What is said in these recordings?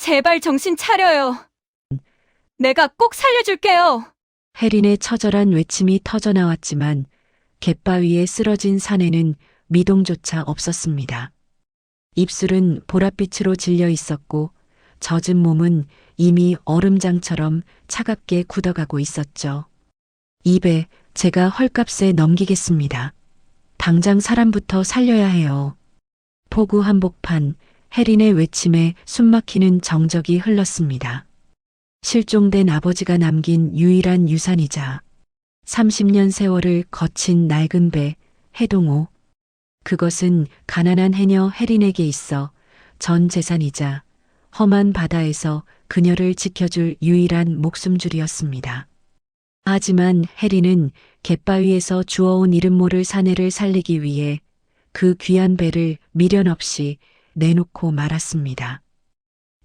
제발 정신 차려요. 내가 꼭 살려줄게요. 혜린의 처절한 외침이 터져나왔지만 갯바위에 쓰러진 사내는 미동조차 없었습니다. 입술은 보랏빛으로 질려 있었고 젖은 몸은 이미 얼음장처럼 차갑게 굳어가고 있었죠. 입에 제가 헐값에 넘기겠습니다. 당장 사람부터 살려야 해요. 포구 한복판 혜린의 외침에 숨막히는 정적이 흘렀습니다. 실종된 아버지가 남긴 유일한 유산이자 30년 세월을 거친 낡은 배 해동호. 그것은 가난한 해녀 혜린에게 있어 전 재산이자 험한 바다에서 그녀를 지켜줄 유일한 목숨줄이었습니다. 하지만 혜린은 갯바위에서 주워온 이름 모를 사내를 살리기 위해 그 귀한 배를 미련 없이 내놓고 말았습니다.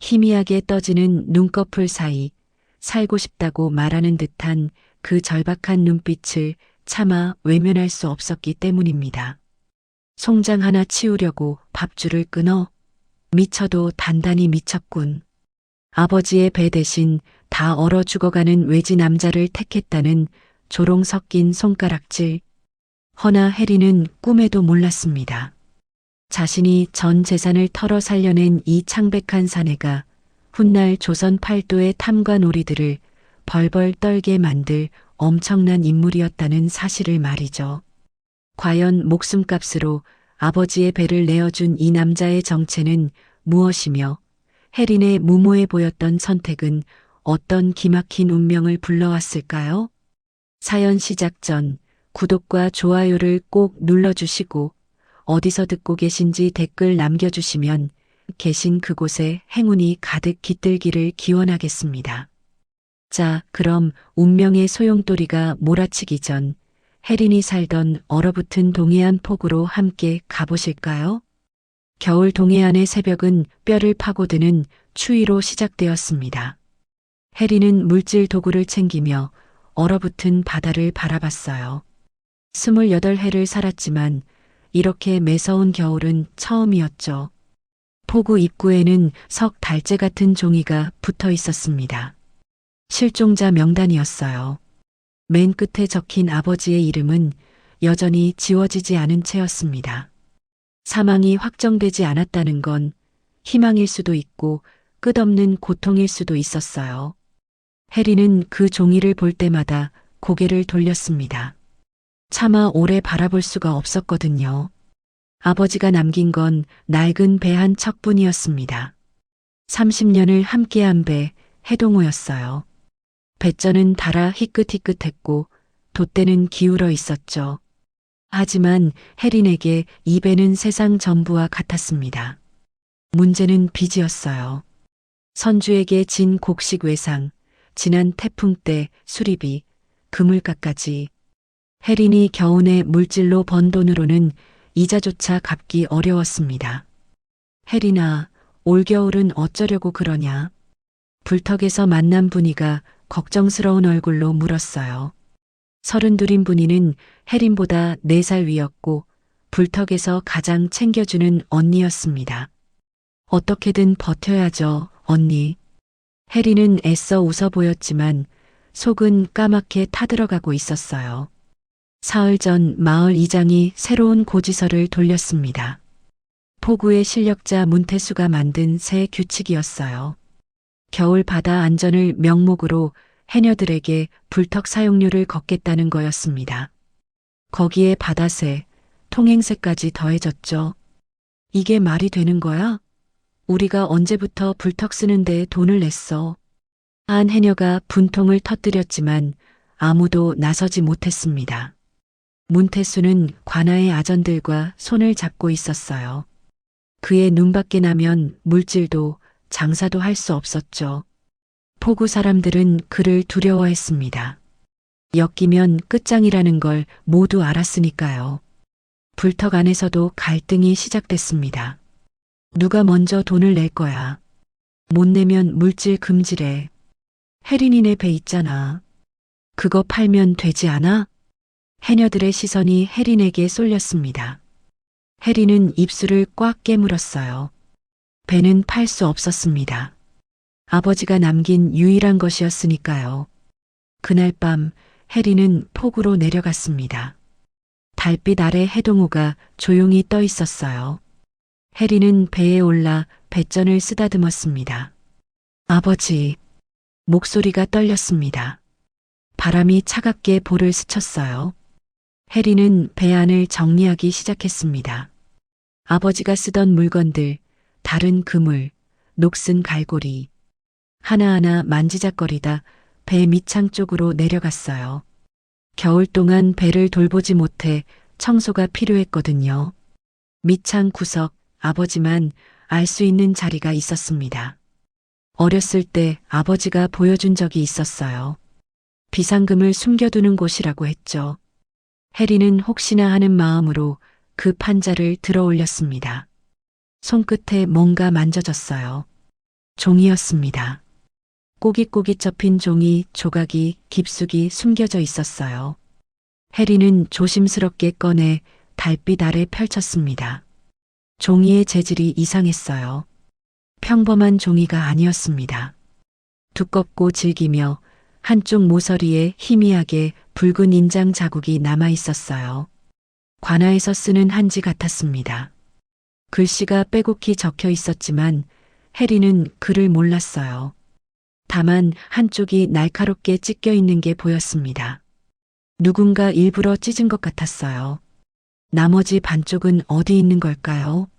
희미하게 떠지는 눈꺼풀 사이 살고 싶다고 말하는 듯한 그 절박한 눈빛을 차마 외면할 수 없었기 때문입니다. 송장 하나 치우려고 밥줄을 끊어 미쳐도 단단히 미쳤군. 아버지의 배 대신 다 얼어 죽어가는 외지 남자를 택했다는 조롱 섞인 손가락질. 허나 혜린은 꿈에도 몰랐습니다. 자신이 전 재산을 털어 살려낸 이 창백한 사내가 훗날 조선 팔도의 탐관 오리들을 벌벌 떨게 만들 엄청난 인물이었다는 사실을 말이죠. 과연 목숨값으로 아버지의 배를 내어준 이 남자의 정체는 무엇이며 혜린의 무모해 보였던 선택은 어떤 기막힌 운명을 불러왔을까요? 사연 시작 전 구독과 좋아요를 꼭 눌러주시고 어디서 듣고 계신지 댓글 남겨주시면 계신 그곳에 행운이 가득 깃들기를 기원하겠습니다. 자, 그럼 운명의 소용돌이가 몰아치기 전 혜린이 살던 얼어붙은 동해안 폭우로 함께 가보실까요? 겨울 동해안의 새벽은 뼈를 파고드는 추위로 시작되었습니다. 혜린은 물질 도구를 챙기며 얼어붙은 바다를 바라봤어요. 28해를 살았지만 이렇게 매서운 겨울은 처음이었죠. 폭우 입구에는 석 달재 같은 종이가 붙어 있었습니다. 실종자 명단이었어요. 맨 끝에 적힌 아버지의 이름은 여전히 지워지지 않은 채였습니다. 사망이 확정되지 않았다는 건 희망일 수도 있고 끝없는 고통일 수도 있었어요. 혜린은 그 종이를 볼 때마다 고개를 돌렸습니다. 차마 오래 바라볼 수가 없었거든요. 아버지가 남긴 건 낡은 배 한 척뿐이었습니다. 30년을 함께한 배 해동호였어요. 배전은 달아 희끗희끗했고 돛대는 기울어 있었죠. 하지만 혜린에게 이 배는 세상 전부와 같았습니다. 문제는 빚이었어요. 선주에게 진 곡식 외상, 지난 태풍 때 수리비, 그물가까지. 혜린이 겨우내 물질로 번 돈으로는 이자조차 갚기 어려웠습니다. 혜린아, 올겨울은 어쩌려고 그러냐? 불턱에서 만난 분이가 걱정스러운 얼굴로 물었어요. 32인 분이는 혜린보다 4살 위였고 불턱에서 가장 챙겨주는 언니였습니다. 어떻게든 버텨야죠, 언니. 혜린은 애써 웃어 보였지만 속은 까맣게 타들어가고 있었어요. 사흘 전 마을 이장이 새로운 고지서를 돌렸습니다. 포구의 실력자 문태수가 만든 새 규칙이었어요. 겨울 바다 안전을 명목으로 해녀들에게 불턱 사용료를 걷겠다는 거였습니다. 거기에 바다세, 통행세까지 더해졌죠. 이게 말이 되는 거야? 우리가 언제부터 불턱 쓰는데 돈을 냈어. 한 해녀가 분통을 터뜨렸지만 아무도 나서지 못했습니다. 문태수는 관아의 아전들과 손을 잡고 있었어요. 그의 눈밖에 나면 물질도 장사도 할 수 없었죠. 포구 사람들은 그를 두려워했습니다. 엮이면 끝장이라는 걸 모두 알았으니까요. 불턱 안에서도 갈등이 시작됐습니다. 누가 먼저 돈을 낼 거야. 못 내면 물질 금지래. 혜린이네 배 있잖아. 그거 팔면 되지 않아? 해녀들의 시선이 혜린에게 쏠렸습니다. 혜린은 입술을 꽉 깨물었어요. 배는 팔 수 없었습니다. 아버지가 남긴 유일한 것이었으니까요. 그날 밤 해리는 폭우로 내려갔습니다. 달빛 아래 해동호가 조용히 떠 있었어요. 해리는 배에 올라 뱃전을 쓰다듬었습니다. 아버지, 목소리가 떨렸습니다. 바람이 차갑게 볼을 스쳤어요. 해리는 배 안을 정리하기 시작했습니다. 아버지가 쓰던 물건들, 다른 그물, 녹슨 갈고리, 하나하나 만지작거리다 배 밑창 쪽으로 내려갔어요. 겨울 동안 배를 돌보지 못해 청소가 필요했거든요. 밑창 구석, 아버지만 알 수 있는 자리가 있었습니다. 어렸을 때 아버지가 보여준 적이 있었어요. 비상금을 숨겨두는 곳이라고 했죠. 해리는 혹시나 하는 마음으로 그 판자를 들어 올렸습니다. 손끝에 뭔가 만져졌어요. 종이였습니다. 꼬깃꼬깃 접힌 종이 조각이 깊숙이 숨겨져 있었어요. 해리는 조심스럽게 꺼내 달빛 아래 펼쳤습니다. 종이의 재질이 이상했어요. 평범한 종이가 아니었습니다. 두껍고 질기며 한쪽 모서리에 희미하게 붉은 인장 자국이 남아 있었어요. 관아에서 쓰는 한지 같았습니다. 글씨가 빼곡히 적혀 있었지만 해리는 글을 몰랐어요. 다만 한쪽이 날카롭게 찢겨 있는 게 보였습니다. 누군가 일부러 찢은 것 같았어요. 나머지 반쪽은 어디 있는 걸까요?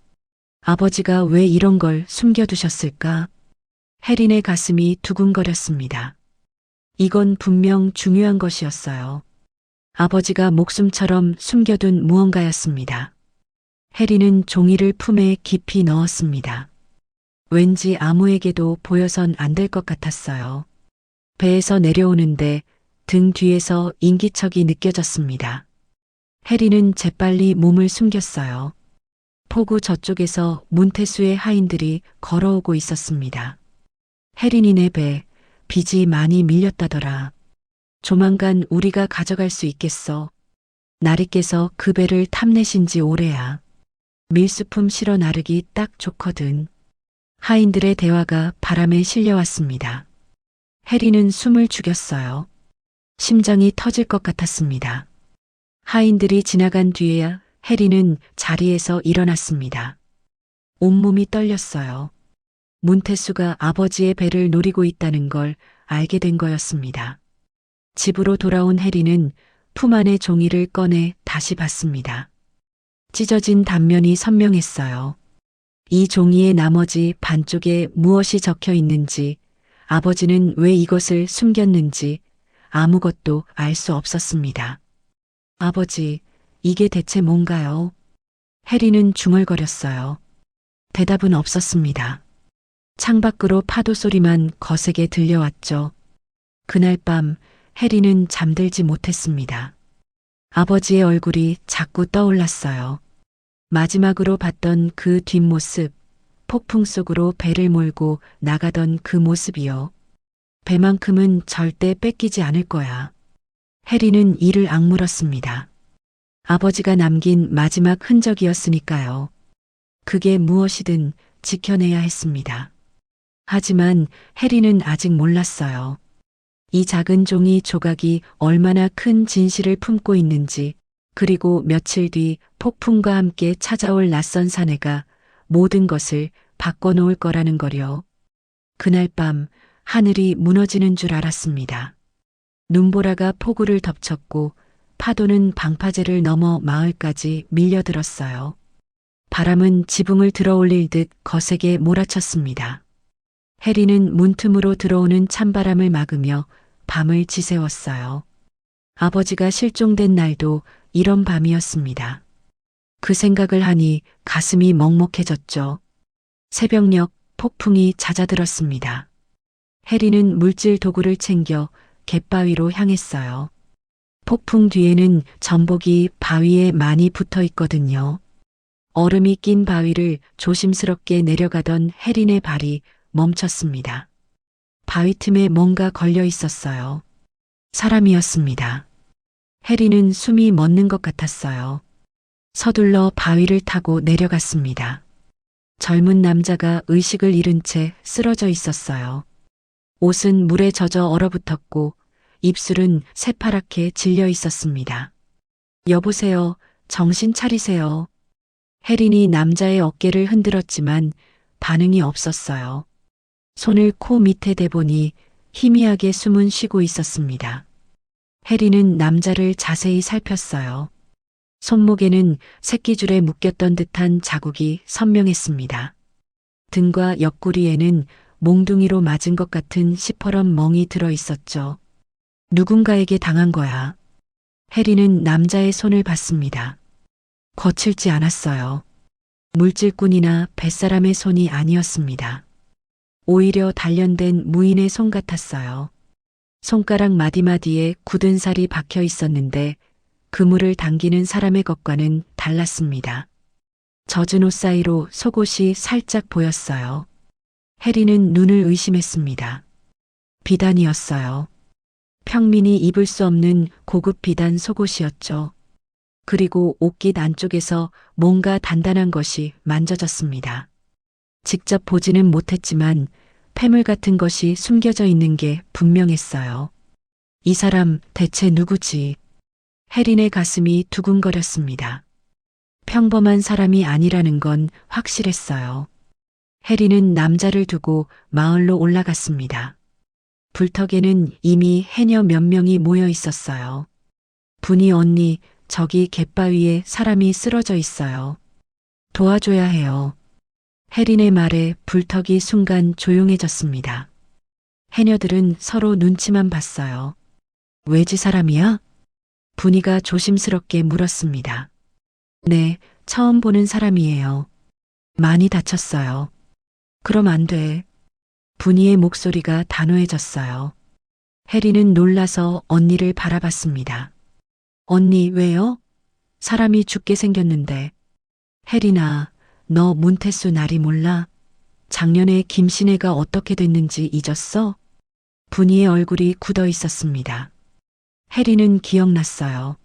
아버지가 왜 이런 걸 숨겨두셨을까? 해린의 가슴이 두근거렸습니다. 이건 분명 중요한 것이었어요. 아버지가 목숨처럼 숨겨둔 무언가였습니다. 해리는 종이를 품에 깊이 넣었습니다. 왠지 아무에게도 보여선 안 될 것 같았어요. 배에서 내려오는데 등 뒤에서 인기척이 느껴졌습니다. 해리는 재빨리 몸을 숨겼어요. 폭우 저쪽에서 문태수의 하인들이 걸어오고 있었습니다. 해린이네 배, 빚이 많이 밀렸다더라. 조만간 우리가 가져갈 수 있겠어. 나리께서 그 배를 탐내신 지 오래야. 밀수품 실어 나르기 딱 좋거든. 하인들의 대화가 바람에 실려왔습니다. 해리는 숨을 죽였어요. 심장이 터질 것 같았습니다. 하인들이 지나간 뒤에야 해리는 자리에서 일어났습니다. 온몸이 떨렸어요. 문태수가 아버지의 배를 노리고 있다는 걸 알게 된 거였습니다. 집으로 돌아온 해리는 품 안의 종이를 꺼내 다시 봤습니다. 찢어진 단면이 선명했어요. 이 종이의 나머지 반쪽에 무엇이 적혀 있는지, 아버지는 왜 이것을 숨겼는지 아무것도 알 수 없었습니다. 아버지, 이게 대체 뭔가요? 해리는 중얼거렸어요. 대답은 없었습니다. 창밖으로 파도 소리만 거세게 들려왔죠. 그날 밤 해리는 잠들지 못했습니다. 아버지의 얼굴이 자꾸 떠올랐어요. 마지막으로 봤던 그 뒷모습, 폭풍 속으로 배를 몰고 나가던 그 모습이요. 배만큼은 절대 뺏기지 않을 거야. 해리는 이를 악물었습니다. 아버지가 남긴 마지막 흔적이었으니까요. 그게 무엇이든 지켜내야 했습니다. 하지만 해리는 아직 몰랐어요. 이 작은 종이 조각이 얼마나 큰 진실을 품고 있는지, 그리고 며칠 뒤 폭풍과 함께 찾아올 낯선 사내가 모든 것을 바꿔놓을 거라는 거려. 그날 밤 하늘이 무너지는 줄 알았습니다. 눈보라가 폭우를 덮쳤고 파도는 방파제를 넘어 마을까지 밀려들었어요. 바람은 지붕을 들어올릴 듯 거세게 몰아쳤습니다. 해리는 문틈으로 들어오는 찬바람을 막으며 밤을 지새웠어요. 아버지가 실종된 날도 이런 밤이었습니다. 그 생각을 하니 가슴이 먹먹해졌죠. 새벽녘 폭풍이 잦아들었습니다. 해리는 물질 도구를 챙겨 갯바위로 향했어요. 폭풍 뒤에는 전복이 바위에 많이 붙어 있거든요. 얼음이 낀 바위를 조심스럽게 내려가던 해린의 발이 멈췄습니다. 바위 틈에 뭔가 걸려 있었어요. 사람이었습니다. 해리는 숨이 멎는 것 같았어요. 서둘러 바위를 타고 내려갔습니다. 젊은 남자가 의식을 잃은 채 쓰러져 있었어요. 옷은 물에 젖어 얼어붙었고 입술은 새파랗게 질려 있었습니다. 여보세요. 정신 차리세요. 혜린이 남자의 어깨를 흔들었지만 반응이 없었어요. 손을 코 밑에 대보니 희미하게 숨은 쉬고 있었습니다. 혜린은 남자를 자세히 살폈어요. 손목에는 새끼줄에 묶였던 듯한 자국이 선명했습니다. 등과 옆구리에는 몽둥이로 맞은 것 같은 시퍼런 멍이 들어 있었죠. 누군가에게 당한 거야. 혜리는 남자의 손을 봤습니다. 거칠지 않았어요. 물질꾼이나 뱃사람의 손이 아니었습니다. 오히려 단련된 무인의 손 같았어요. 손가락 마디마디에 굳은 살이 박혀 있었는데 그물을 당기는 사람의 것과는 달랐습니다. 젖은 옷 사이로 속옷이 살짝 보였어요. 혜리는 눈을 의심했습니다. 비단이었어요. 평민이 입을 수 없는 고급 비단 속옷이었죠. 그리고 옷깃 안쪽에서 뭔가 단단한 것이 만져졌습니다. 직접 보지는 못했지만 폐물 같은 것이 숨겨져 있는 게 분명했어요. 이 사람 대체 누구지? 혜린의 가슴이 두근거렸습니다. 평범한 사람이 아니라는 건 확실했어요. 혜린은 남자를 두고 마을로 올라갔습니다. 불턱에는 이미 해녀 몇 명이 모여 있었어요. 분이 언니, 저기 갯바위에 사람이 쓰러져 있어요. 도와줘야 해요. 혜린의 말에 불턱이 순간 조용해졌습니다. 해녀들은 서로 눈치만 봤어요. 외지 사람이야? 분이가 조심스럽게 물었습니다. 네, 처음 보는 사람이에요. 많이 다쳤어요. 그럼 안 돼. 분이의 목소리가 단호해졌어요. 혜리는 놀라서 언니를 바라봤습니다. 언니, 왜요? 사람이 죽게 생겼는데. 혜리나, 너 문태수 나리 몰라? 작년에 김신혜가 어떻게 됐는지 잊었어? 분이의 얼굴이 굳어 있었습니다. 혜리는 기억났어요.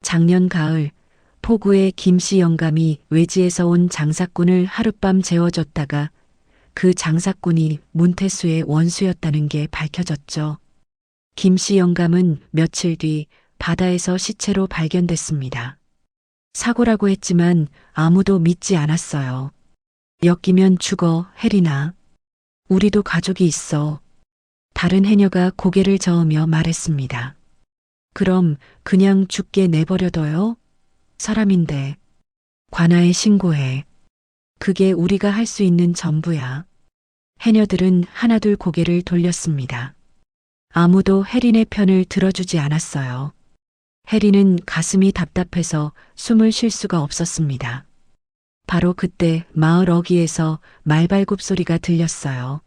작년 가을, 포구의 김씨 영감이 외지에서 온 장사꾼을 하룻밤 재워줬다가 그 장사꾼이 문태수의 원수였다는 게 밝혀졌죠. 김씨 영감은 며칠 뒤 바다에서 시체로 발견됐습니다. 사고라고 했지만 아무도 믿지 않았어요. 엮이면 죽어, 혜리나. 우리도 가족이 있어. 다른 해녀가 고개를 저으며 말했습니다. 그럼 그냥 죽게 내버려둬요? 사람인데. 관아에 신고해. 그게 우리가 할 수 있는 전부야. 해녀들은 하나둘 고개를 돌렸습니다. 아무도 혜린의 편을 들어주지 않았어요. 혜린은 가슴이 답답해서 숨을 쉴 수가 없었습니다. 바로 그때 마을 어귀에서 말발굽 소리가 들렸어요.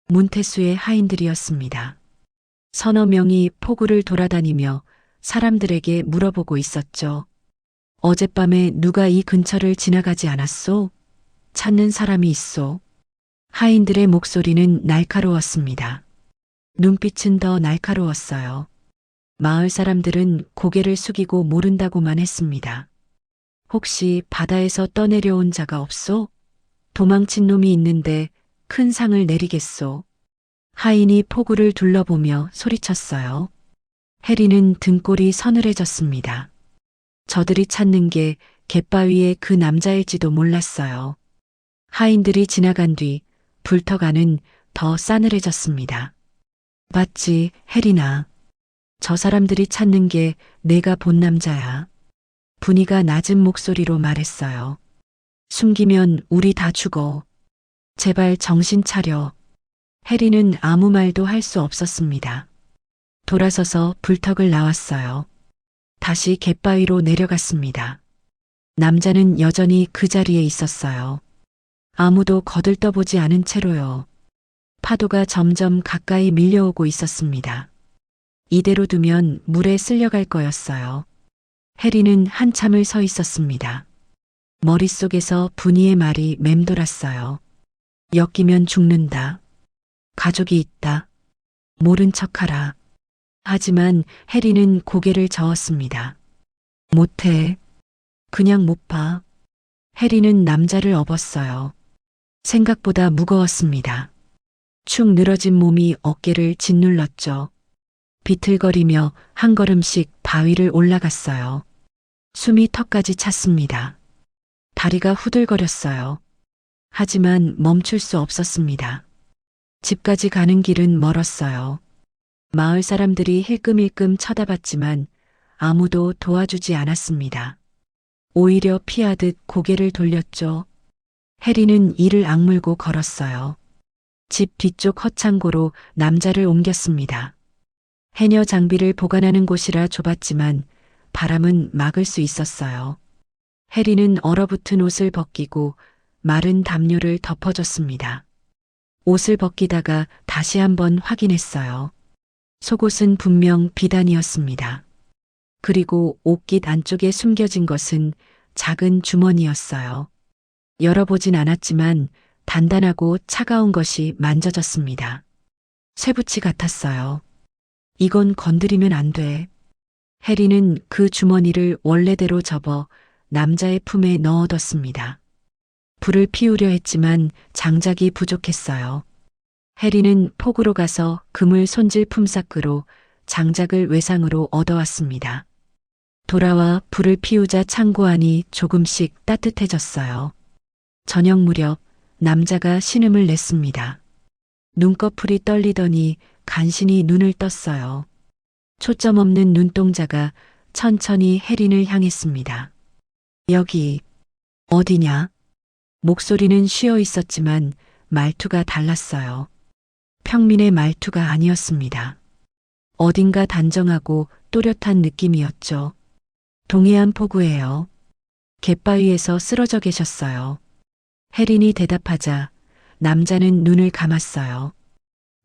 문태수의 하인들이었습니다. 서너 명이 포구를 돌아다니며 사람들에게 물어보고 있었죠. 어젯밤에 누가 이 근처를 지나가지 않았소? 찾는 사람이 있소. 하인들의 목소리는 날카로웠습니다. 눈빛은 더 날카로웠어요. 마을 사람들은 고개를 숙이고 모른다고만 했습니다. 혹시 바다에서 떠내려온 자가 없소? 도망친 놈이 있는데 큰 상을 내리겠소. 하인이 포구를 둘러보며 소리쳤어요. 혜리는 등골이 서늘해졌습니다. 저들이 찾는 게 갯바위의 그 남자일지도 몰랐어요. 하인들이 지나간 뒤 불턱 안은 더 싸늘해졌습니다. 맞지, 혜리나. 저 사람들이 찾는 게 내가 본 남자야. 분이가 낮은 목소리로 말했어요. 숨기면 우리 다 죽어. 제발 정신 차려. 혜리는 아무 말도 할 수 없었습니다. 돌아서서 불턱을 나왔어요. 다시 갯바위로 내려갔습니다. 남자는 여전히 그 자리에 있었어요. 아무도 거들떠보지 않은 채로요. 파도가 점점 가까이 밀려오고 있었습니다. 이대로 두면 물에 쓸려갈 거였어요. 혜리는 한참을 서 있었습니다. 머릿속에서 분이의 말이 맴돌았어요. 엮이면 죽는다. 가족이 있다. 모른 척하라. 하지만 혜리는 고개를 저었습니다. 못해. 그냥 못 봐. 혜리는 남자를 업었어요. 생각보다 무거웠습니다. 축 늘어진 몸이 어깨를 짓눌렀죠. 비틀거리며 한 걸음씩 바위를 올라갔어요. 숨이 턱까지 찼습니다. 다리가 후들거렸어요. 하지만 멈출 수 없었습니다. 집까지 가는 길은 멀었어요. 마을 사람들이 힐끔힐끔 쳐다봤지만 아무도 도와주지 않았습니다. 오히려 피하듯 고개를 돌렸죠. 해리는 이를 악물고 걸었어요. 집 뒤쪽 허창고로 남자를 옮겼습니다. 해녀 장비를 보관하는 곳이라 좁았지만 바람은 막을 수 있었어요. 해리는 얼어붙은 옷을 벗기고 마른 담요를 덮어줬습니다. 옷을 벗기다가 다시 한번 확인했어요. 속옷은 분명 비단이었습니다. 그리고 옷깃 안쪽에 숨겨진 것은 작은 주머니였어요. 열어보진 않았지만 단단하고 차가운 것이 만져졌습니다. 쇠붙이 같았어요. 이건 건드리면 안 돼. 해리는 그 주머니를 원래대로 접어 남자의 품에 넣어뒀습니다. 불을 피우려 했지만 장작이 부족했어요. 해리는 폭으로 가서 그물 손질 품삯으로 장작을 외상으로 얻어왔습니다. 돌아와 불을 피우자 창고 안이 조금씩 따뜻해졌어요. 저녁 무렵 남자가 신음을 냈습니다. 눈꺼풀이 떨리더니 간신히 눈을 떴어요. 초점 없는 눈동자가 천천히 해린을 향했습니다. 여기 어디냐? 목소리는 쉬어 있었지만 말투가 달랐어요. 평민의 말투가 아니었습니다. 어딘가 단정하고 또렷한 느낌이었죠. 동해안 포구예요. 갯바위에서 쓰러져 계셨어요. 해린이 대답하자 남자는 눈을 감았어요.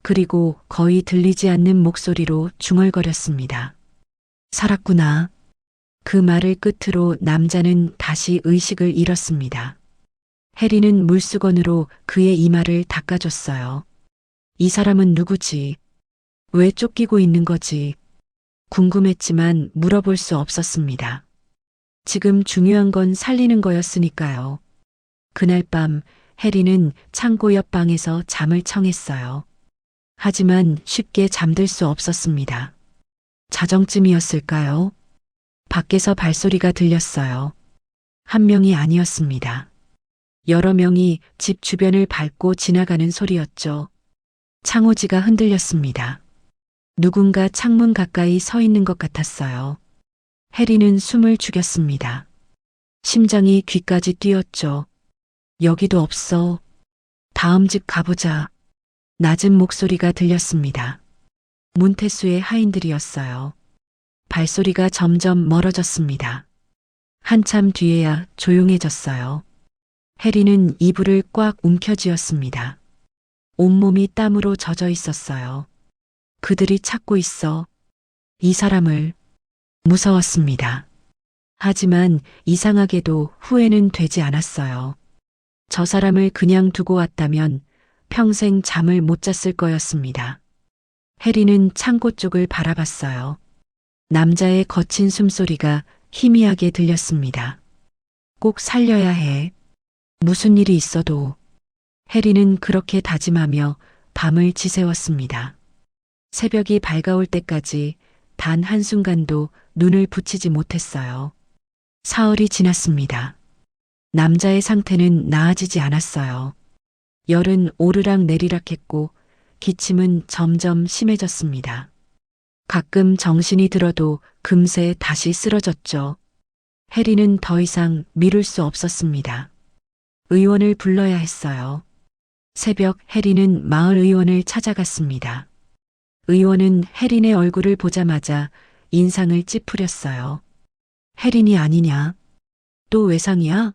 그리고 거의 들리지 않는 목소리로 중얼거렸습니다. 살았구나. 그 말을 끝으로 남자는 다시 의식을 잃었습니다. 해리는 물수건으로 그의 이마를 닦아줬어요. 이 사람은 누구지? 왜 쫓기고 있는 거지? 궁금했지만 물어볼 수 없었습니다. 지금 중요한 건 살리는 거였으니까요. 그날 밤 해리는 창고 옆 방에서 잠을 청했어요. 하지만 쉽게 잠들 수 없었습니다. 자정쯤이었을까요? 밖에서 발소리가 들렸어요. 한 명이 아니었습니다. 여러 명이 집 주변을 밟고 지나가는 소리였죠. 창호지가 흔들렸습니다. 누군가 창문 가까이 서 있는 것 같았어요. 해리는 숨을 죽였습니다. 심장이 귀까지 뛰었죠. 여기도 없어. 다음 집 가보자. 낮은 목소리가 들렸습니다. 문태수의 하인들이었어요. 발소리가 점점 멀어졌습니다. 한참 뒤에야 조용해졌어요. 해리는 이불을 꽉 움켜쥐었습니다. 온몸이 땀으로 젖어 있었어요. 그들이 찾고 있어. 이 사람을. 무서웠습니다. 하지만 이상하게도 후회는 되지 않았어요. 저 사람을 그냥 두고 왔다면 평생 잠을 못 잤을 거였습니다. 해리는 창고 쪽을 바라봤어요. 남자의 거친 숨소리가 희미하게 들렸습니다. 꼭 살려야 해. 무슨 일이 있어도. 해리는 그렇게 다짐하며 밤을 지새웠습니다. 새벽이 밝아올 때까지 단 한순간도 눈을 붙이지 못했어요. 사흘이 지났습니다. 남자의 상태는 나아지지 않았어요. 열은 오르락 내리락 했고 기침은 점점 심해졌습니다. 가끔 정신이 들어도 금세 다시 쓰러졌죠. 해리는 더 이상 미룰 수 없었습니다. 의원을 불러야 했어요. 새벽 해리는 마을 의원을 찾아갔습니다. 의원은 해린의 얼굴을 보자마자 인상을 찌푸렸어요. 해린이 아니냐? 또 외상이야?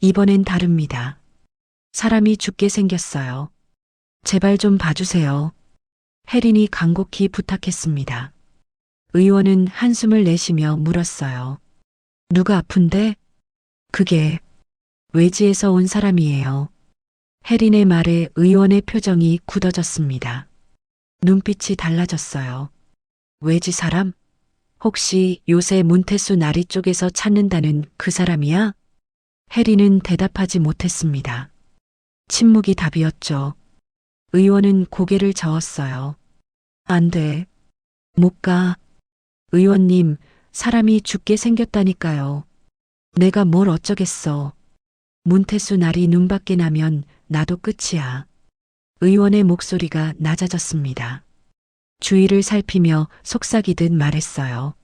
이번엔 다릅니다. 사람이 죽게 생겼어요. 제발 좀 봐주세요. 해린이 간곡히 부탁했습니다. 의원은 한숨을 내쉬며 물었어요. 누가 아픈데? 그게 외지에서 온 사람이에요. 해린의 말에 의원의 표정이 굳어졌습니다. 눈빛이 달라졌어요. 외지 사람? 혹시 요새 문태수 나리 쪽에서 찾는다는 그 사람이야? 해리는 대답하지 못했습니다. 침묵이 답이었죠. 의원은 고개를 저었어요. 안 돼. 못 가. 의원님, 사람이 죽게 생겼다니까요. 내가 뭘 어쩌겠어. 문태수 날이 눈밖에 나면 나도 끝이야. 의원의 목소리가 낮아졌습니다. 주위를 살피며 속삭이듯 말했어요.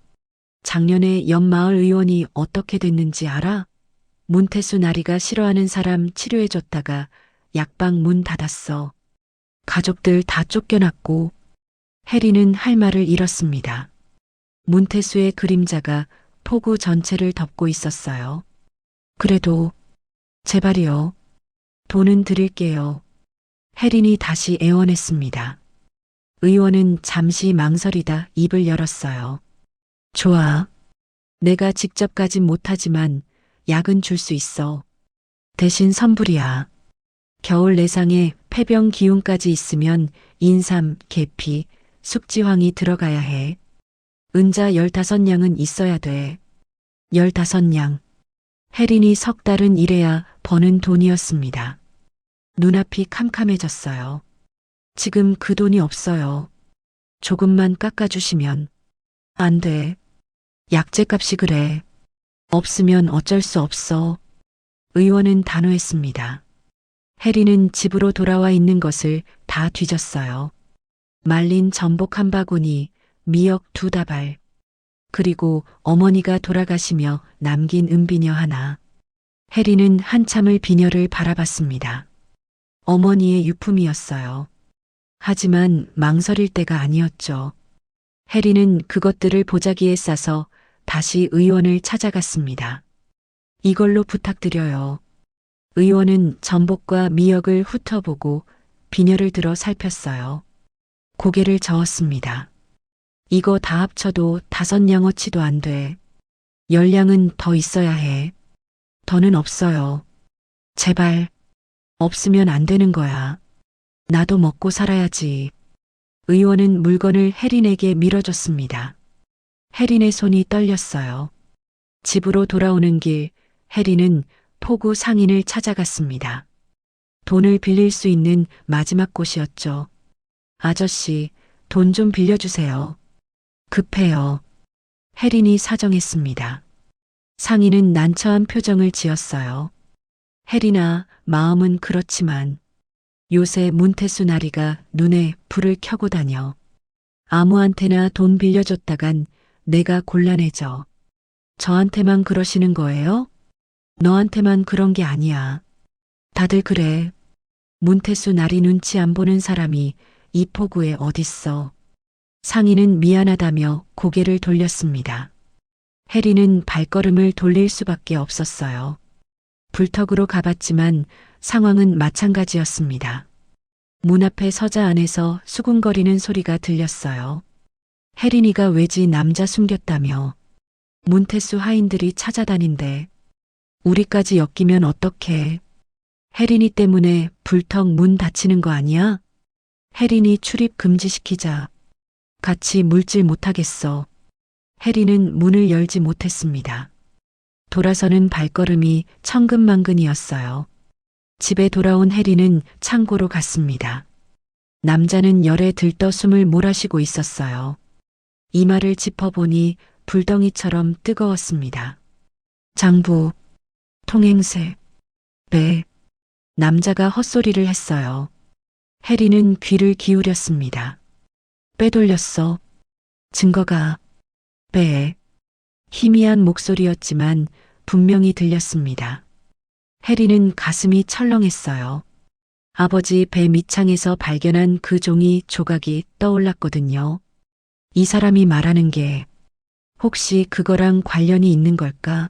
작년에 옆마을 의원이 어떻게 됐는지 알아? 문태수 나리가 싫어하는 사람 치료해줬다가 약방 문 닫았어. 가족들 다 쫓겨났고 혜리는 할 말을 잃었습니다. 문태수의 그림자가 포구 전체를 덮고 있었어요. 그래도 제발이요. 돈은 드릴게요. 혜린이 다시 애원했습니다. 의원은 잠시 망설이다 입을 열었어요. 좋아. 내가 직접 가진 못하지만 약은 줄 수 있어. 대신 선불이야. 겨울 내상에 폐병 기운까지 있으면 인삼, 계피, 숙지황이 들어가야 해. 은자 15냥은 있어야 돼. 15냥. 혜린이 석 달은 일해야 버는 돈이었습니다. 눈앞이 캄캄해졌어요. 지금 그 돈이 없어요. 조금만 깎아주시면. 안 돼. 약재값이 그래. 없으면 어쩔 수 없어. 의원은 단호했습니다. 혜리는 집으로 돌아와 있는 것을 다 뒤졌어요. 말린 전복 한 바구니, 미역 2다발, 그리고 어머니가 돌아가시며 남긴 은비녀 하나. 혜리는 한참을 비녀를 바라봤습니다. 어머니의 유품이었어요. 하지만 망설일 때가 아니었죠. 혜리는 그것들을 보자기에 싸서 다시 의원을 찾아갔습니다. 이걸로 부탁드려요. 의원은 전복과 미역을 훑어보고 비녀를 들어 살폈어요. 고개를 저었습니다. 이거 다 합쳐도 5냥어치도 안 돼. 10냥은 더 있어야 해. 더는 없어요. 제발. 없으면 안 되는 거야. 나도 먹고 살아야지. 의원은 물건을 혜린에게 밀어줬습니다. 혜린의 손이 떨렸어요. 집으로 돌아오는 길, 혜린은 포구 상인을 찾아갔습니다. 돈을 빌릴 수 있는 마지막 곳이었죠. 아저씨, 돈 좀 빌려주세요. 급해요. 혜린이 사정했습니다. 상인은 난처한 표정을 지었어요. 혜린아, 마음은 그렇지만 요새 문태수 나리가 눈에 불을 켜고 다녀. 아무한테나 돈 빌려줬다간 내가 곤란해져. 저한테만 그러시는 거예요? 너한테만 그런 게 아니야. 다들 그래. 문태수 나리 눈치 안 보는 사람이 이 포구에 어딨어. 상인은 미안하다며 고개를 돌렸습니다. 혜리는 발걸음을 돌릴 수밖에 없었어요. 불턱으로 가봤지만 상황은 마찬가지였습니다. 문 앞에 서자 안에서 수군거리는 소리가 들렸어요. 혜린이가 외지 남자 숨겼다며. 문태수 하인들이 찾아다닌대. 우리까지 엮이면 어떡해. 혜린이 때문에 불턱 문 닫히는 거 아니야? 혜린이 출입 금지시키자. 같이 물질 못하겠어. 혜린은 문을 열지 못했습니다. 돌아서는 발걸음이 천근만근이었어요. 집에 돌아온 혜린은 창고로 갔습니다. 남자는 열에 들떠 숨을 몰아쉬고 있었어요. 이마를 짚어보니 불덩이처럼 뜨거웠습니다. 장부, 통행세, 네. 남자가 헛소리를 했어요. 혜린은 귀를 기울였습니다. 빼돌렸어. 증거가, 배. 희미한 목소리였지만 분명히 들렸습니다. 혜린은 가슴이 철렁했어요. 아버지 배 밑창에서 발견한 그 종이 조각이 떠올랐거든요. 이 사람이 말하는 게 혹시 그거랑 관련이 있는 걸까?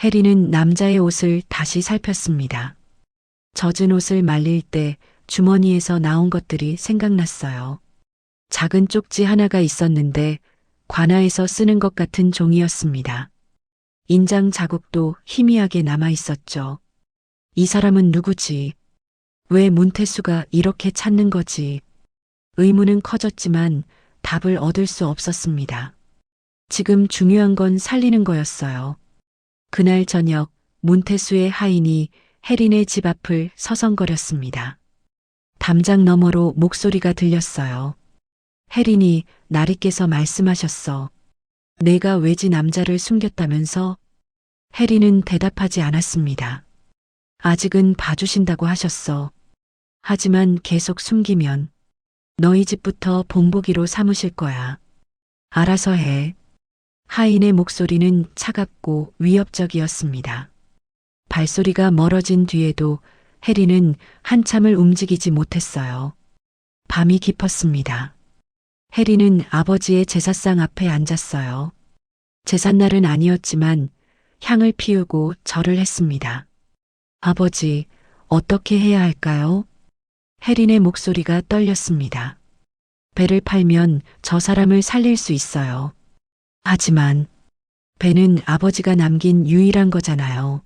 혜린은 남자의 옷을 다시 살폈습니다. 젖은 옷을 말릴 때 주머니에서 나온 것들이 생각났어요. 작은 쪽지 하나가 있었는데 관아에서 쓰는 것 같은 종이였습니다. 인장 자국도 희미하게 남아 있었죠. 이 사람은 누구지? 왜 문태수가 이렇게 찾는 거지? 의문은 커졌지만 답을 얻을 수 없었습니다. 지금 중요한 건 살리는 거였어요. 그날 저녁 문태수의 하인이 혜린의 집 앞을 서성거렸습니다. 담장 너머로 목소리가 들렸어요. 혜린이 나리께서 말씀하셨어. 내가 외지 남자를 숨겼다면서? 혜린은 대답하지 않았습니다. 아직은 봐주신다고 하셨어. 하지만 계속 숨기면 너희 집부터 본보기로 삼으실 거야. 알아서 해. 하인의 목소리는 차갑고 위협적이었습니다. 발소리가 멀어진 뒤에도 혜린은 한참을 움직이지 못했어요. 밤이 깊었습니다. 혜린은 아버지의 제사상 앞에 앉았어요. 제삿날은 아니었지만 향을 피우고 절을 했습니다. 아버지, 어떻게 해야 할까요? 혜린의 목소리가 떨렸습니다. 배를 팔면 저 사람을 살릴 수 있어요. 하지만 배는 아버지가 남긴 유일한 거잖아요.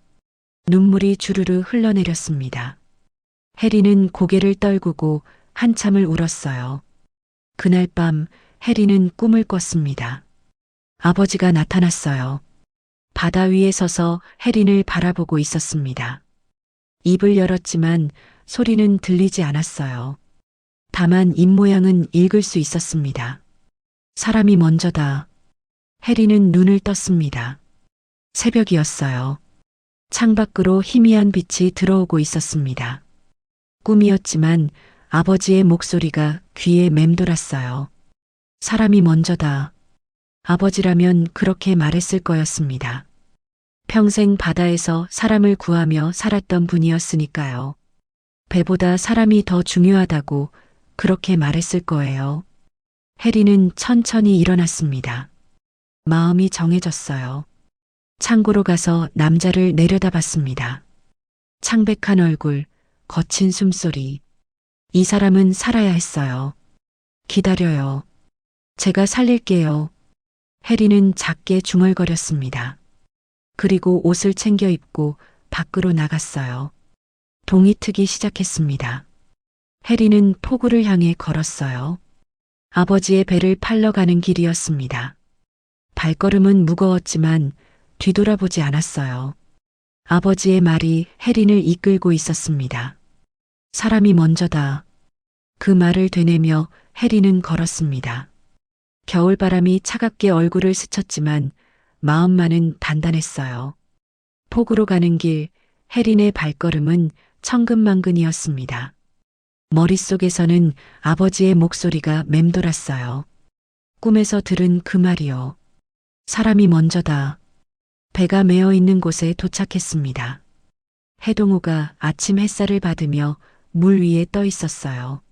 눈물이 주르르 흘러내렸습니다. 혜린은 고개를 떨구고 한참을 울었어요. 그날 밤 혜린은 꿈을 꿨습니다. 아버지가 나타났어요. 바다 위에 서서 혜린을 바라보고 있었습니다. 입을 열었지만 소리는 들리지 않았어요. 다만 입모양은 읽을 수 있었습니다. 사람이 먼저다. 혜린은 눈을 떴습니다. 새벽이었어요. 창밖으로 희미한 빛이 들어오고 있었습니다. 꿈이었지만 아버지의 목소리가 귀에 맴돌았어요. 사람이 먼저다. 아버지라면 그렇게 말했을 거였습니다. 평생 바다에서 사람을 구하며 살았던 분이었으니까요. 배보다 사람이 더 중요하다고 그렇게 말했을 거예요. 혜린은 천천히 일어났습니다. 마음이 정해졌어요. 창고로 가서 남자를 내려다봤습니다. 창백한 얼굴, 거친 숨소리. 이 사람은 살아야 했어요. 기다려요. 제가 살릴게요. 혜린은 작게 중얼거렸습니다. 그리고 옷을 챙겨 입고 밖으로 나갔어요. 동이 트기 시작했습니다. 혜린은 포구를 향해 걸었어요. 아버지의 배를 팔러 가는 길이었습니다. 발걸음은 무거웠지만 뒤돌아보지 않았어요. 아버지의 말이 혜린을 이끌고 있었습니다. 사람이 먼저다. 그 말을 되뇌며 혜린은 걸었습니다. 겨울바람이 차갑게 얼굴을 스쳤지만 마음만은 단단했어요. 폭우로 가는 길, 혜린의 발걸음은 천근만근이었습니다. 머릿속에서는 아버지의 목소리가 맴돌았어요. 꿈에서 들은 그 말이요. 사람이 먼저다. 배가 메어 있는 곳에 도착했습니다. 해동호가 아침 햇살을 받으며 물 위에 떠 있었어요.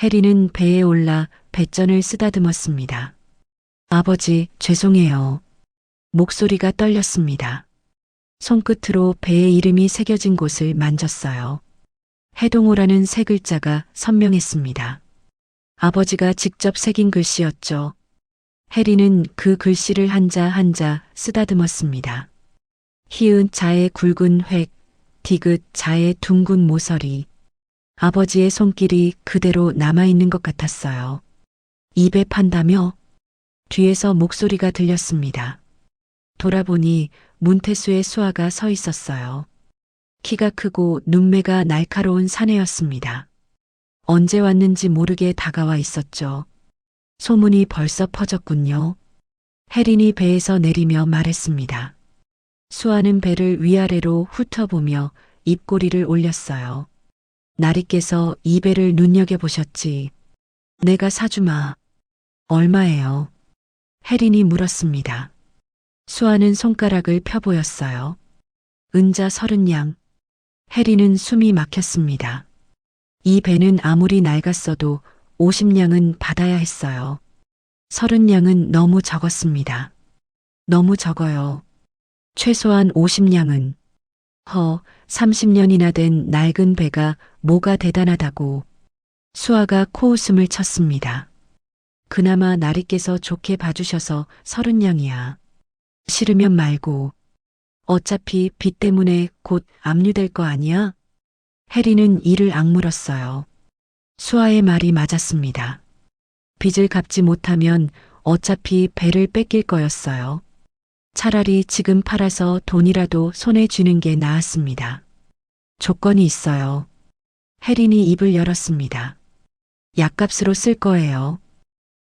혜린은 배에 올라 뱃전을 쓰다듬었습니다. 아버지, 죄송해요. 목소리가 떨렸습니다. 손끝으로 배의 이름이 새겨진 곳을 만졌어요. 해동호라는 세 글자가 선명했습니다. 아버지가 직접 새긴 글씨였죠. 혜린은 그 글씨를 한자 한자 쓰다듬었습니다. 희은 자의 굵은 획, 디귿 자의 둥근 모서리. 아버지의 손길이 그대로 남아있는 것 같았어요. 입에 판다며? 뒤에서 목소리가 들렸습니다. 돌아보니 문태수의 수아가 서 있었어요. 키가 크고 눈매가 날카로운 사내였습니다. 언제 왔는지 모르게 다가와 있었죠. 소문이 벌써 퍼졌군요. 혜린이 배에서 내리며 말했습니다. 수아는 배를 위아래로 훑어보며 입꼬리를 올렸어요. 나리께서 이 배를 눈여겨보셨지. 내가 사주마. 얼마예요? 혜린이 물었습니다. 수아는 손가락을 펴보였어요. 은자 30냥. 혜린은 숨이 막혔습니다. 이 배는 아무리 낡았어도 50냥은 받아야 했어요. 30냥은 너무 적었습니다. 너무 적어요. 최소한 50냥은. 30년이나 된 낡은 배가 뭐가 대단하다고. 수아가 코웃음을 쳤습니다. 그나마 나리께서 좋게 봐주셔서 30냥이야. 싫으면 말고. 어차피 빚 때문에 곧 압류될 거 아니야? 혜린은 이를 악물었어요. 수아의 말이 맞았습니다. 빚을 갚지 못하면 어차피 배를 뺏길 거였어요. 차라리 지금 팔아서 돈이라도 손에 쥐는 게 나았습니다. 조건이 있어요. 혜린이 입을 열었습니다. 약값으로 쓸 거예요.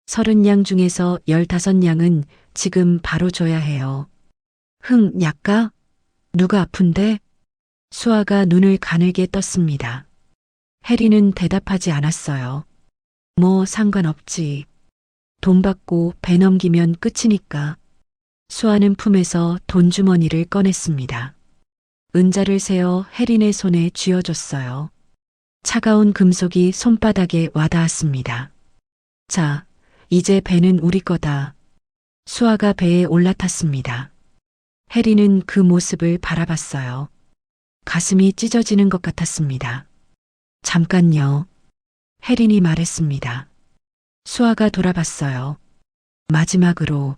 30냥 중에서 15냥은 지금 바로 줘야 해요. 약가? 누가 아픈데? 수아가 눈을 가늘게 떴습니다. 혜리는 대답하지 않았어요. 뭐 상관없지. 돈 받고 배 넘기면 끝이니까. 수아는 품에서 돈주머니를 꺼냈습니다. 은자를 세어 혜린의 손에 쥐어줬어요. 차가운 금속이 손바닥에 와닿았습니다. 자, 이제 배는 우리 거다. 수아가 배에 올라탔습니다. 혜린은 그 모습을 바라봤어요. 가슴이 찢어지는 것 같았습니다. 잠깐요. 혜린이 말했습니다. 수아가 돌아봤어요. 마지막으로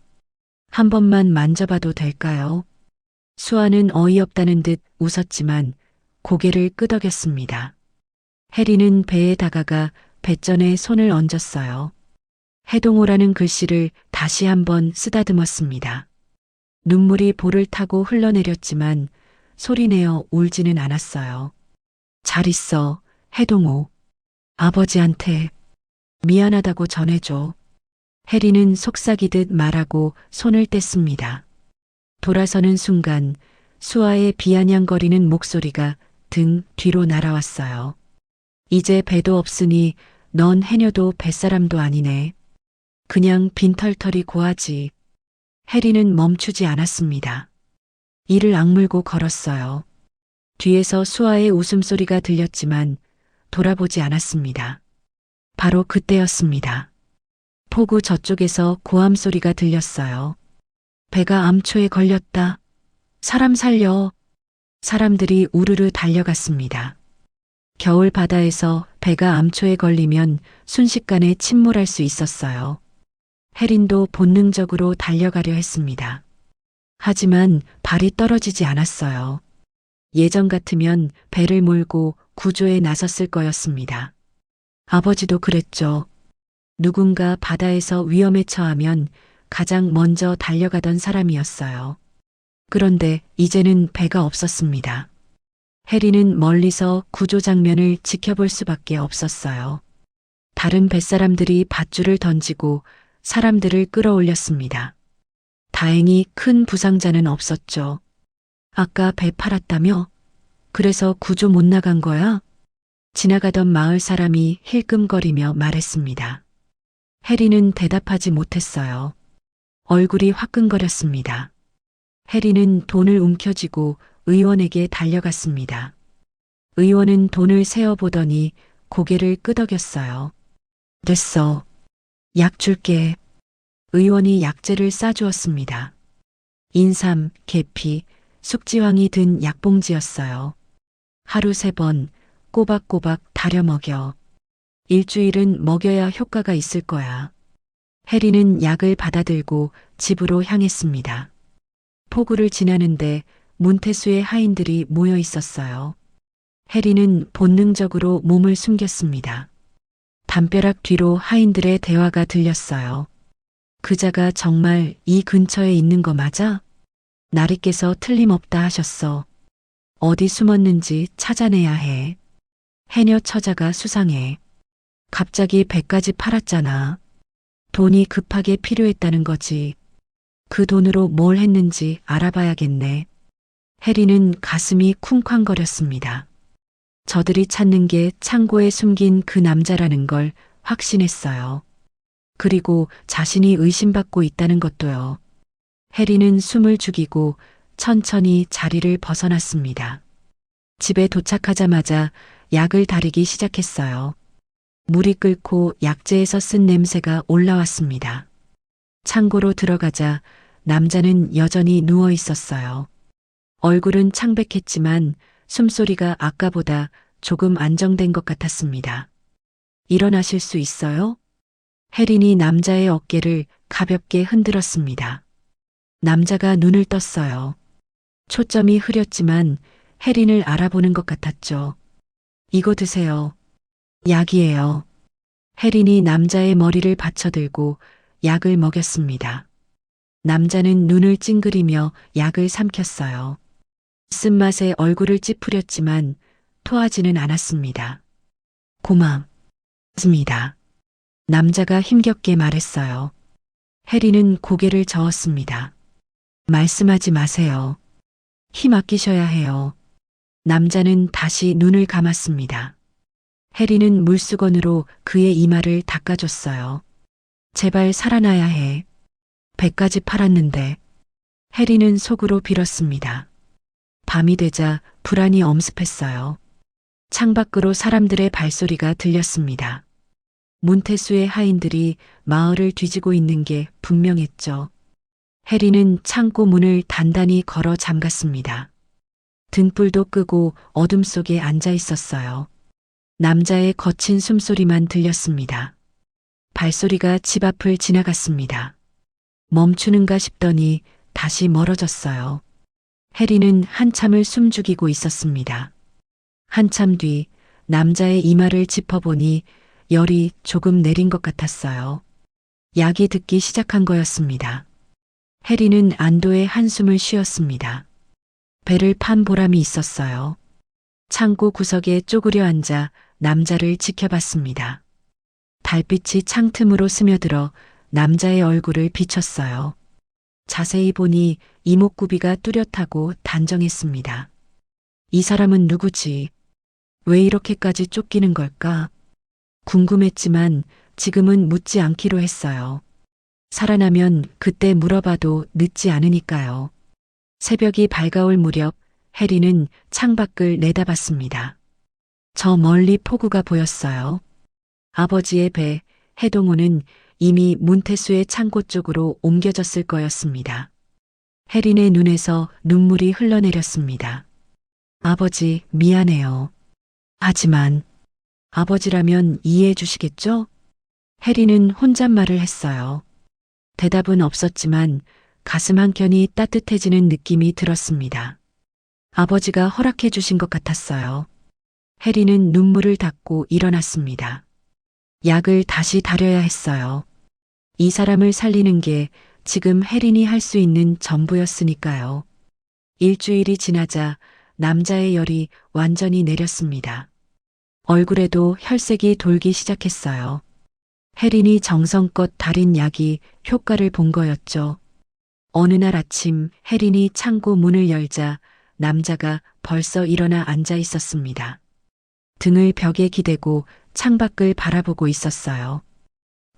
한 번만 만져봐도 될까요? 수아는 어이없다는 듯 웃었지만 고개를 끄덕였습니다. 혜린은 배에 다가가 뱃전에 손을 얹었어요. 해동호라는 글씨를 다시 한번 쓰다듬었습니다. 눈물이 볼을 타고 흘러내렸지만 소리내어 울지는 않았어요. 잘 있어, 해동호. 아버지한테 미안하다고 전해줘. 혜리는 속삭이듯 말하고 손을 뗐습니다. 돌아서는 순간 수아의 비아냥거리는 목소리가 등 뒤로 날아왔어요. 이제 배도 없으니 넌 해녀도 뱃사람도 아니네. 그냥 빈털털이 고하지. 혜리는 멈추지 않았습니다. 이를 악물고 걸었어요. 뒤에서 수아의 웃음소리가 들렸지만 돌아보지 않았습니다. 바로 그때였습니다. 포구 저쪽에서 고함 소리가 들렸어요. 배가 암초에 걸렸다. 사람 살려. 사람들이 우르르 달려갔습니다. 겨울 바다에서 배가 암초에 걸리면 순식간에 침몰할 수 있었어요. 혜린도 본능적으로 달려가려 했습니다. 하지만 발이 떨어지지 않았어요. 예전 같으면 배를 몰고 구조에 나섰을 거였습니다. 아버지도 그랬죠. 누군가 바다에서 위험에 처하면 가장 먼저 달려가던 사람이었어요. 그런데 이제는 배가 없었습니다. 혜리는 멀리서 구조 장면을 지켜볼 수밖에 없었어요. 다른 뱃사람들이 밧줄을 던지고 사람들을 끌어올렸습니다. 다행히 큰 부상자는 없었죠. 아까 배 팔았다며? 그래서 구조 못 나간 거야? 지나가던 마을 사람이 힐끔거리며 말했습니다. 혜리는 대답하지 못했어요. 얼굴이 화끈거렸습니다. 혜리는 돈을 움켜쥐고 의원에게 달려갔습니다. 의원은 돈을 세어보더니 고개를 끄덕였어요. 됐어. 약 줄게. 의원이 약재를 싸주었습니다. 인삼, 계피, 숙지황이 든 약봉지였어요. 하루 3번 꼬박꼬박 다려 먹여. 일주일은 먹여야 효과가 있을 거야. 혜리는 약을 받아들고 집으로 향했습니다. 포구를 지나는데 문태수의 하인들이 모여 있었어요. 혜리는 본능적으로 몸을 숨겼습니다. 담벼락 뒤로 하인들의 대화가 들렸어요. 그자가 정말 이 근처에 있는 거 맞아? 나리께서 틀림없다 하셨어. 어디 숨었는지 찾아내야 해. 해녀 처자가 수상해. 갑자기 배까지 팔았잖아. 돈이 급하게 필요했다는 거지. 그 돈으로 뭘 했는지 알아봐야겠네. 혜리는 가슴이 쿵쾅거렸습니다. 저들이 찾는 게 창고에 숨긴 그 남자라는 걸 확신했어요. 그리고 자신이 의심받고 있다는 것도요. 혜리는 숨을 죽이고 천천히 자리를 벗어났습니다. 집에 도착하자마자 약을 다리기 시작했어요. 물이 끓고 약재에서 쓴 냄새가 올라왔습니다. 창고로 들어가자 남자는 여전히 누워 있었어요. 얼굴은 창백했지만 숨소리가 아까보다 조금 안정된 것 같았습니다. 일어나실 수 있어요? 혜린이 남자의 어깨를 가볍게 흔들었습니다. 남자가 눈을 떴어요. 초점이 흐렸지만 혜린을 알아보는 것 같았죠. 이거 드세요. 약이에요. 혜린이 남자의 머리를 받쳐들고 약을 먹였습니다. 남자는 눈을 찡그리며 약을 삼켰어요. 쓴맛에 얼굴을 찌푸렸지만 토하지는 않았습니다. 고맙습니다. 남자가 힘겹게 말했어요. 해리는 고개를 저었습니다. 말씀하지 마세요. 힘 아끼셔야 해요. 남자는 다시 눈을 감았습니다. 해리는 물수건으로 그의 이마를 닦아줬어요. 제발 살아나야 해. 배까지 팔았는데. 해리는 속으로 빌었습니다. 밤이 되자 불안이 엄습했어요. 창밖으로 사람들의 발소리가 들렸습니다. 몬테수의 하인들이 마을을 뒤지고 있는 게 분명했죠. 해리는 창고 문을 단단히 걸어 잠갔습니다. 등불도 끄고 어둠 속에 앉아 있었어요. 남자의 거친 숨소리만 들렸습니다. 발소리가 집 앞을 지나갔습니다. 멈추는가 싶더니 다시 멀어졌어요. 해리는 한참을 숨죽이고 있었습니다. 한참 뒤 남자의 이마를 짚어보니 열이 조금 내린 것 같았어요. 약이 듣기 시작한 거였습니다. 해리는 안도의 한숨을 쉬었습니다. 배를 판 보람이 있었어요. 창고 구석에 쪼그려 앉아 남자를 지켜봤습니다. 달빛이 창틈으로 스며들어 남자의 얼굴을 비쳤어요. 자세히 보니 이목구비가 뚜렷하고 단정했습니다. 이 사람은 누구지? 왜 이렇게까지 쫓기는 걸까? 궁금했지만 지금은 묻지 않기로 했어요. 살아나면 그때 물어봐도 늦지 않으니까요. 새벽이 밝아올 무렵 해리는 창밖을 내다봤습니다. 저 멀리 폭우가 보였어요. 아버지의 배 해동호는 이미 문태수의 창고 쪽으로 옮겨졌을 거였습니다. 해린의 눈에서 눈물이 흘러내렸습니다. 아버지, 미안해요. 하지만 아버지라면 이해해 주시겠죠? 해리는 혼잣말을 했어요. 대답은 없었지만 가슴 한켠이 따뜻해지는 느낌이 들었습니다. 아버지가 허락해 주신 것 같았어요. 해리는 눈물을 닦고 일어났습니다. 약을 다시 다려야 했어요. 이 사람을 살리는 게 지금 해린이 할 수 있는 전부였으니까요. 일주일이 지나자 남자의 열이 완전히 내렸습니다. 얼굴에도 혈색이 돌기 시작했어요. 해린이 정성껏 다린 약이 효과를 본 거였죠. 어느 날 아침 해린이 창고 문을 열자 남자가 벌써 일어나 앉아 있었습니다. 등을 벽에 기대고 창밖을 바라보고 있었어요.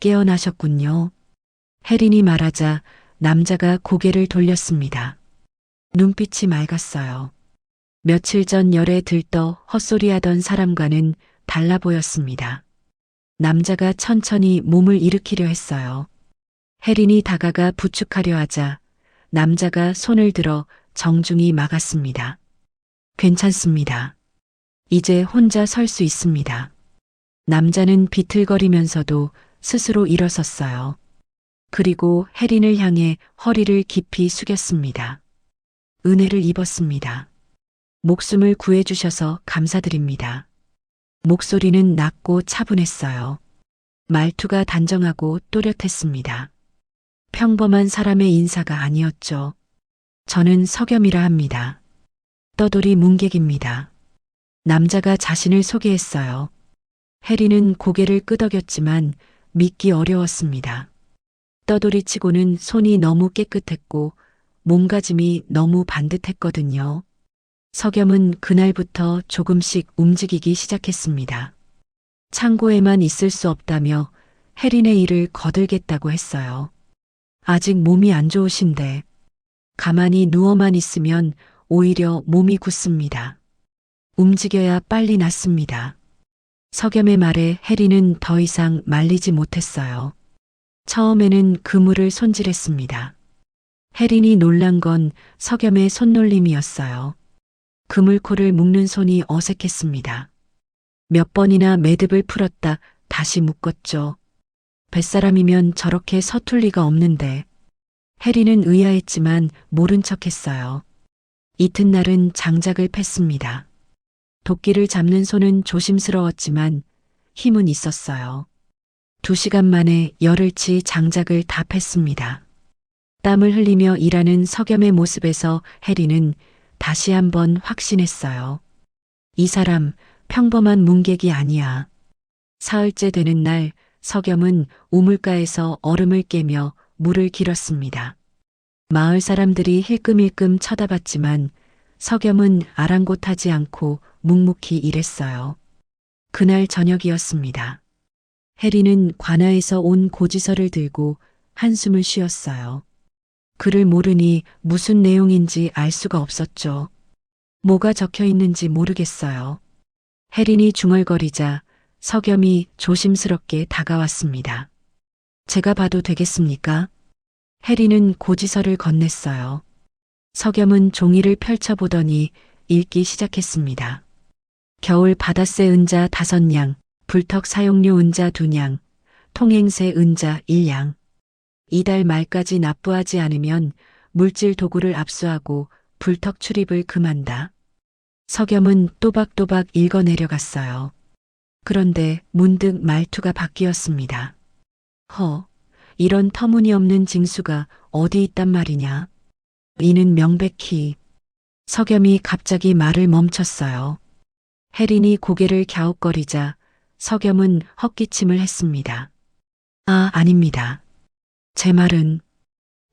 깨어나셨군요. 해린이 말하자 남자가 고개를 돌렸습니다. 눈빛이 맑았어요. 며칠 전 열에 들떠 헛소리하던 사람과는 달라 보였습니다. 남자가 천천히 몸을 일으키려 했어요. 해린이 다가가 부축하려 하자 남자가 손을 들어 정중히 막았습니다. 괜찮습니다. 이제 혼자 설 수 있습니다. 남자는 비틀거리면서도 스스로 일어섰어요. 그리고 해린을 향해 허리를 깊이 숙였습니다. 은혜를 입었습니다. 목숨을 구해주셔서 감사드립니다. 목소리는 낮고 차분했어요. 말투가 단정하고 또렷했습니다. 평범한 사람의 인사가 아니었죠. 저는 석염이라 합니다. 떠돌이 문객입니다. 남자가 자신을 소개했어요. 해리는 고개를 끄덕였지만 믿기 어려웠습니다. 떠돌이치고는 손이 너무 깨끗했고 몸가짐이 너무 반듯했거든요. 석염은 그날부터 조금씩 움직이기 시작했습니다. 창고에만 있을 수 없다며 해린의 일을 거들겠다고 했어요. 아직 몸이 안 좋으신데 가만히 누워만 있으면 오히려 몸이 굳습니다. 움직여야 빨리 낫습니다. 석염의 말에 해린은 더 이상 말리지 못했어요. 처음에는 그물을 손질했습니다. 해린이 놀란 건 석염의 손놀림이었어요. 그물코를 묶는 손이 어색했습니다. 몇 번이나 매듭을 풀었다 다시 묶었죠. 뱃사람이면 저렇게 서툴 리가 없는데. 해리는 의아했지만 모른 척했어요. 이튿날은 장작을 팼습니다. 도끼를 잡는 손은 조심스러웠지만 힘은 있었어요. 2시간 만에 열흘치 장작을 다 팼습니다. 땀을 흘리며 일하는 석염의 모습에서 해리는 다시 한번 확신했어요. 이 사람 평범한 문객이 아니야. 사흘째 되는 날 석염은 우물가에서 얼음을 깨며 물을 길었습니다. 마을 사람들이 힐끔힐끔 쳐다봤지만 석염은 아랑곳하지 않고 묵묵히 일했어요. 그날 저녁이었습니다. 해리는 관아에서 온 고지서를 들고 한숨을 쉬었어요. 글을 모르니 무슨 내용인지 알 수가 없었죠. 뭐가 적혀 있는지 모르겠어요. 해린이 중얼거리자 석염이 조심스럽게 다가왔습니다. 제가 봐도 되겠습니까? 해리는 고지서를 건넸어요. 석염은 종이를 펼쳐보더니 읽기 시작했습니다. 겨울 바닷새 은자 5냥, 불턱 사용료 은자 2냥, 통행새 은자 1냥. 이달 말까지 납부하지 않으면 물질 도구를 압수하고 불턱 출입을 금한다. 석염은 또박또박 읽어 내려갔어요. 그런데 문득 말투가 바뀌었습니다. 이런 터무니없는 징수가 어디 있단 말이냐. 이는 명백히. 석염이 갑자기 말을 멈췄어요. 해린이 고개를 갸웃거리자 석염은 헛기침을 했습니다. 아닙니다. 제 말은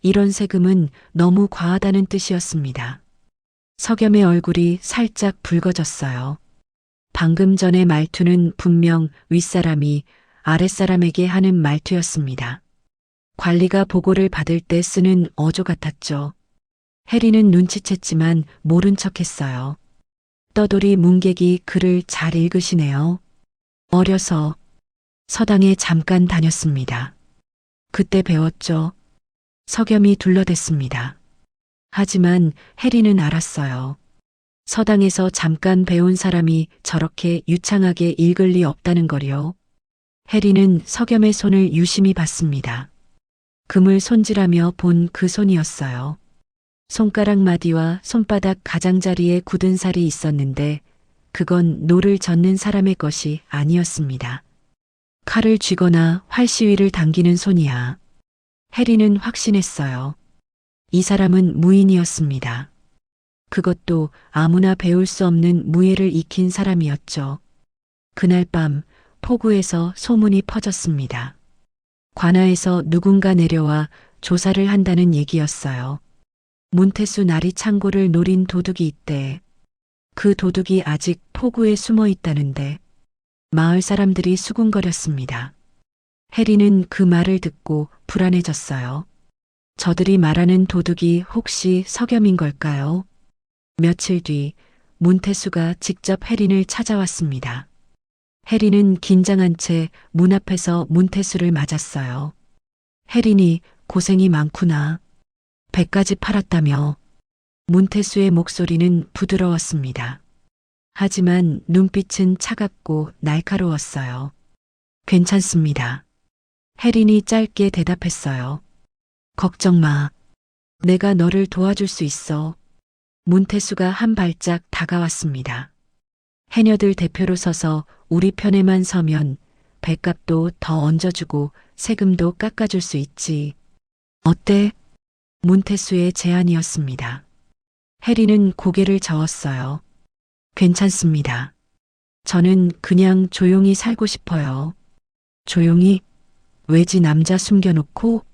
이런 세금은 너무 과하다는 뜻이었습니다. 석염의 얼굴이 살짝 붉어졌어요. 방금 전의 말투는 분명 윗사람이 아랫사람에게 하는 말투였습니다. 관리가 보고를 받을 때 쓰는 어조 같았죠. 해리는 눈치챘지만 모른 척했어요. 떠돌이 문객이 글을 잘 읽으시네요. 어려서 서당에 잠깐 다녔습니다. 그때 배웠죠. 석염이 둘러댔습니다. 하지만 해리는 알았어요. 서당에서 잠깐 배운 사람이 저렇게 유창하게 읽을 리 없다는 거요. 해리는 석염의 손을 유심히 봤습니다. 금을 손질하며 본 그 손이었어요. 손가락 마디와 손바닥 가장자리에 굳은 살이 있었는데 그건 노를 젓는 사람의 것이 아니었습니다. 칼을 쥐거나 활시위를 당기는 손이야. 해리는 확신했어요. 이 사람은 무인이었습니다. 그것도 아무나 배울 수 없는 무예를 익힌 사람이었죠. 그날 밤 포구에서 소문이 퍼졌습니다. 관아에서 누군가 내려와 조사를 한다는 얘기였어요. 문태수 나리 창고를 노린 도둑이 있대. 그 도둑이 아직 포구에 숨어 있다는데 마을 사람들이 수군거렸습니다. 해리는 그 말을 듣고 불안해졌어요. 저들이 말하는 도둑이 혹시 석염인 걸까요? 며칠 뒤 문태수가 직접 해린을 찾아왔습니다. 해린은 긴장한 채 문 앞에서 문태수를 맞았어요. 해린이 고생이 많구나. 배까지 팔았다며. 문태수의 목소리는 부드러웠습니다. 하지만 눈빛은 차갑고 날카로웠어요. 괜찮습니다. 해린이 짧게 대답했어요. 걱정 마. 내가 너를 도와줄 수 있어. 문태수가 한 발짝 다가왔습니다. 해녀들 대표로 서서 우리 편에만 서면 배값도 더 얹어주고 세금도 깎아줄 수 있지. 어때? 문태수의 제안이었습니다. 해리는 고개를 저었어요. 괜찮습니다. 저는 그냥 조용히 살고 싶어요. 조용히? 외지 남자 숨겨놓고?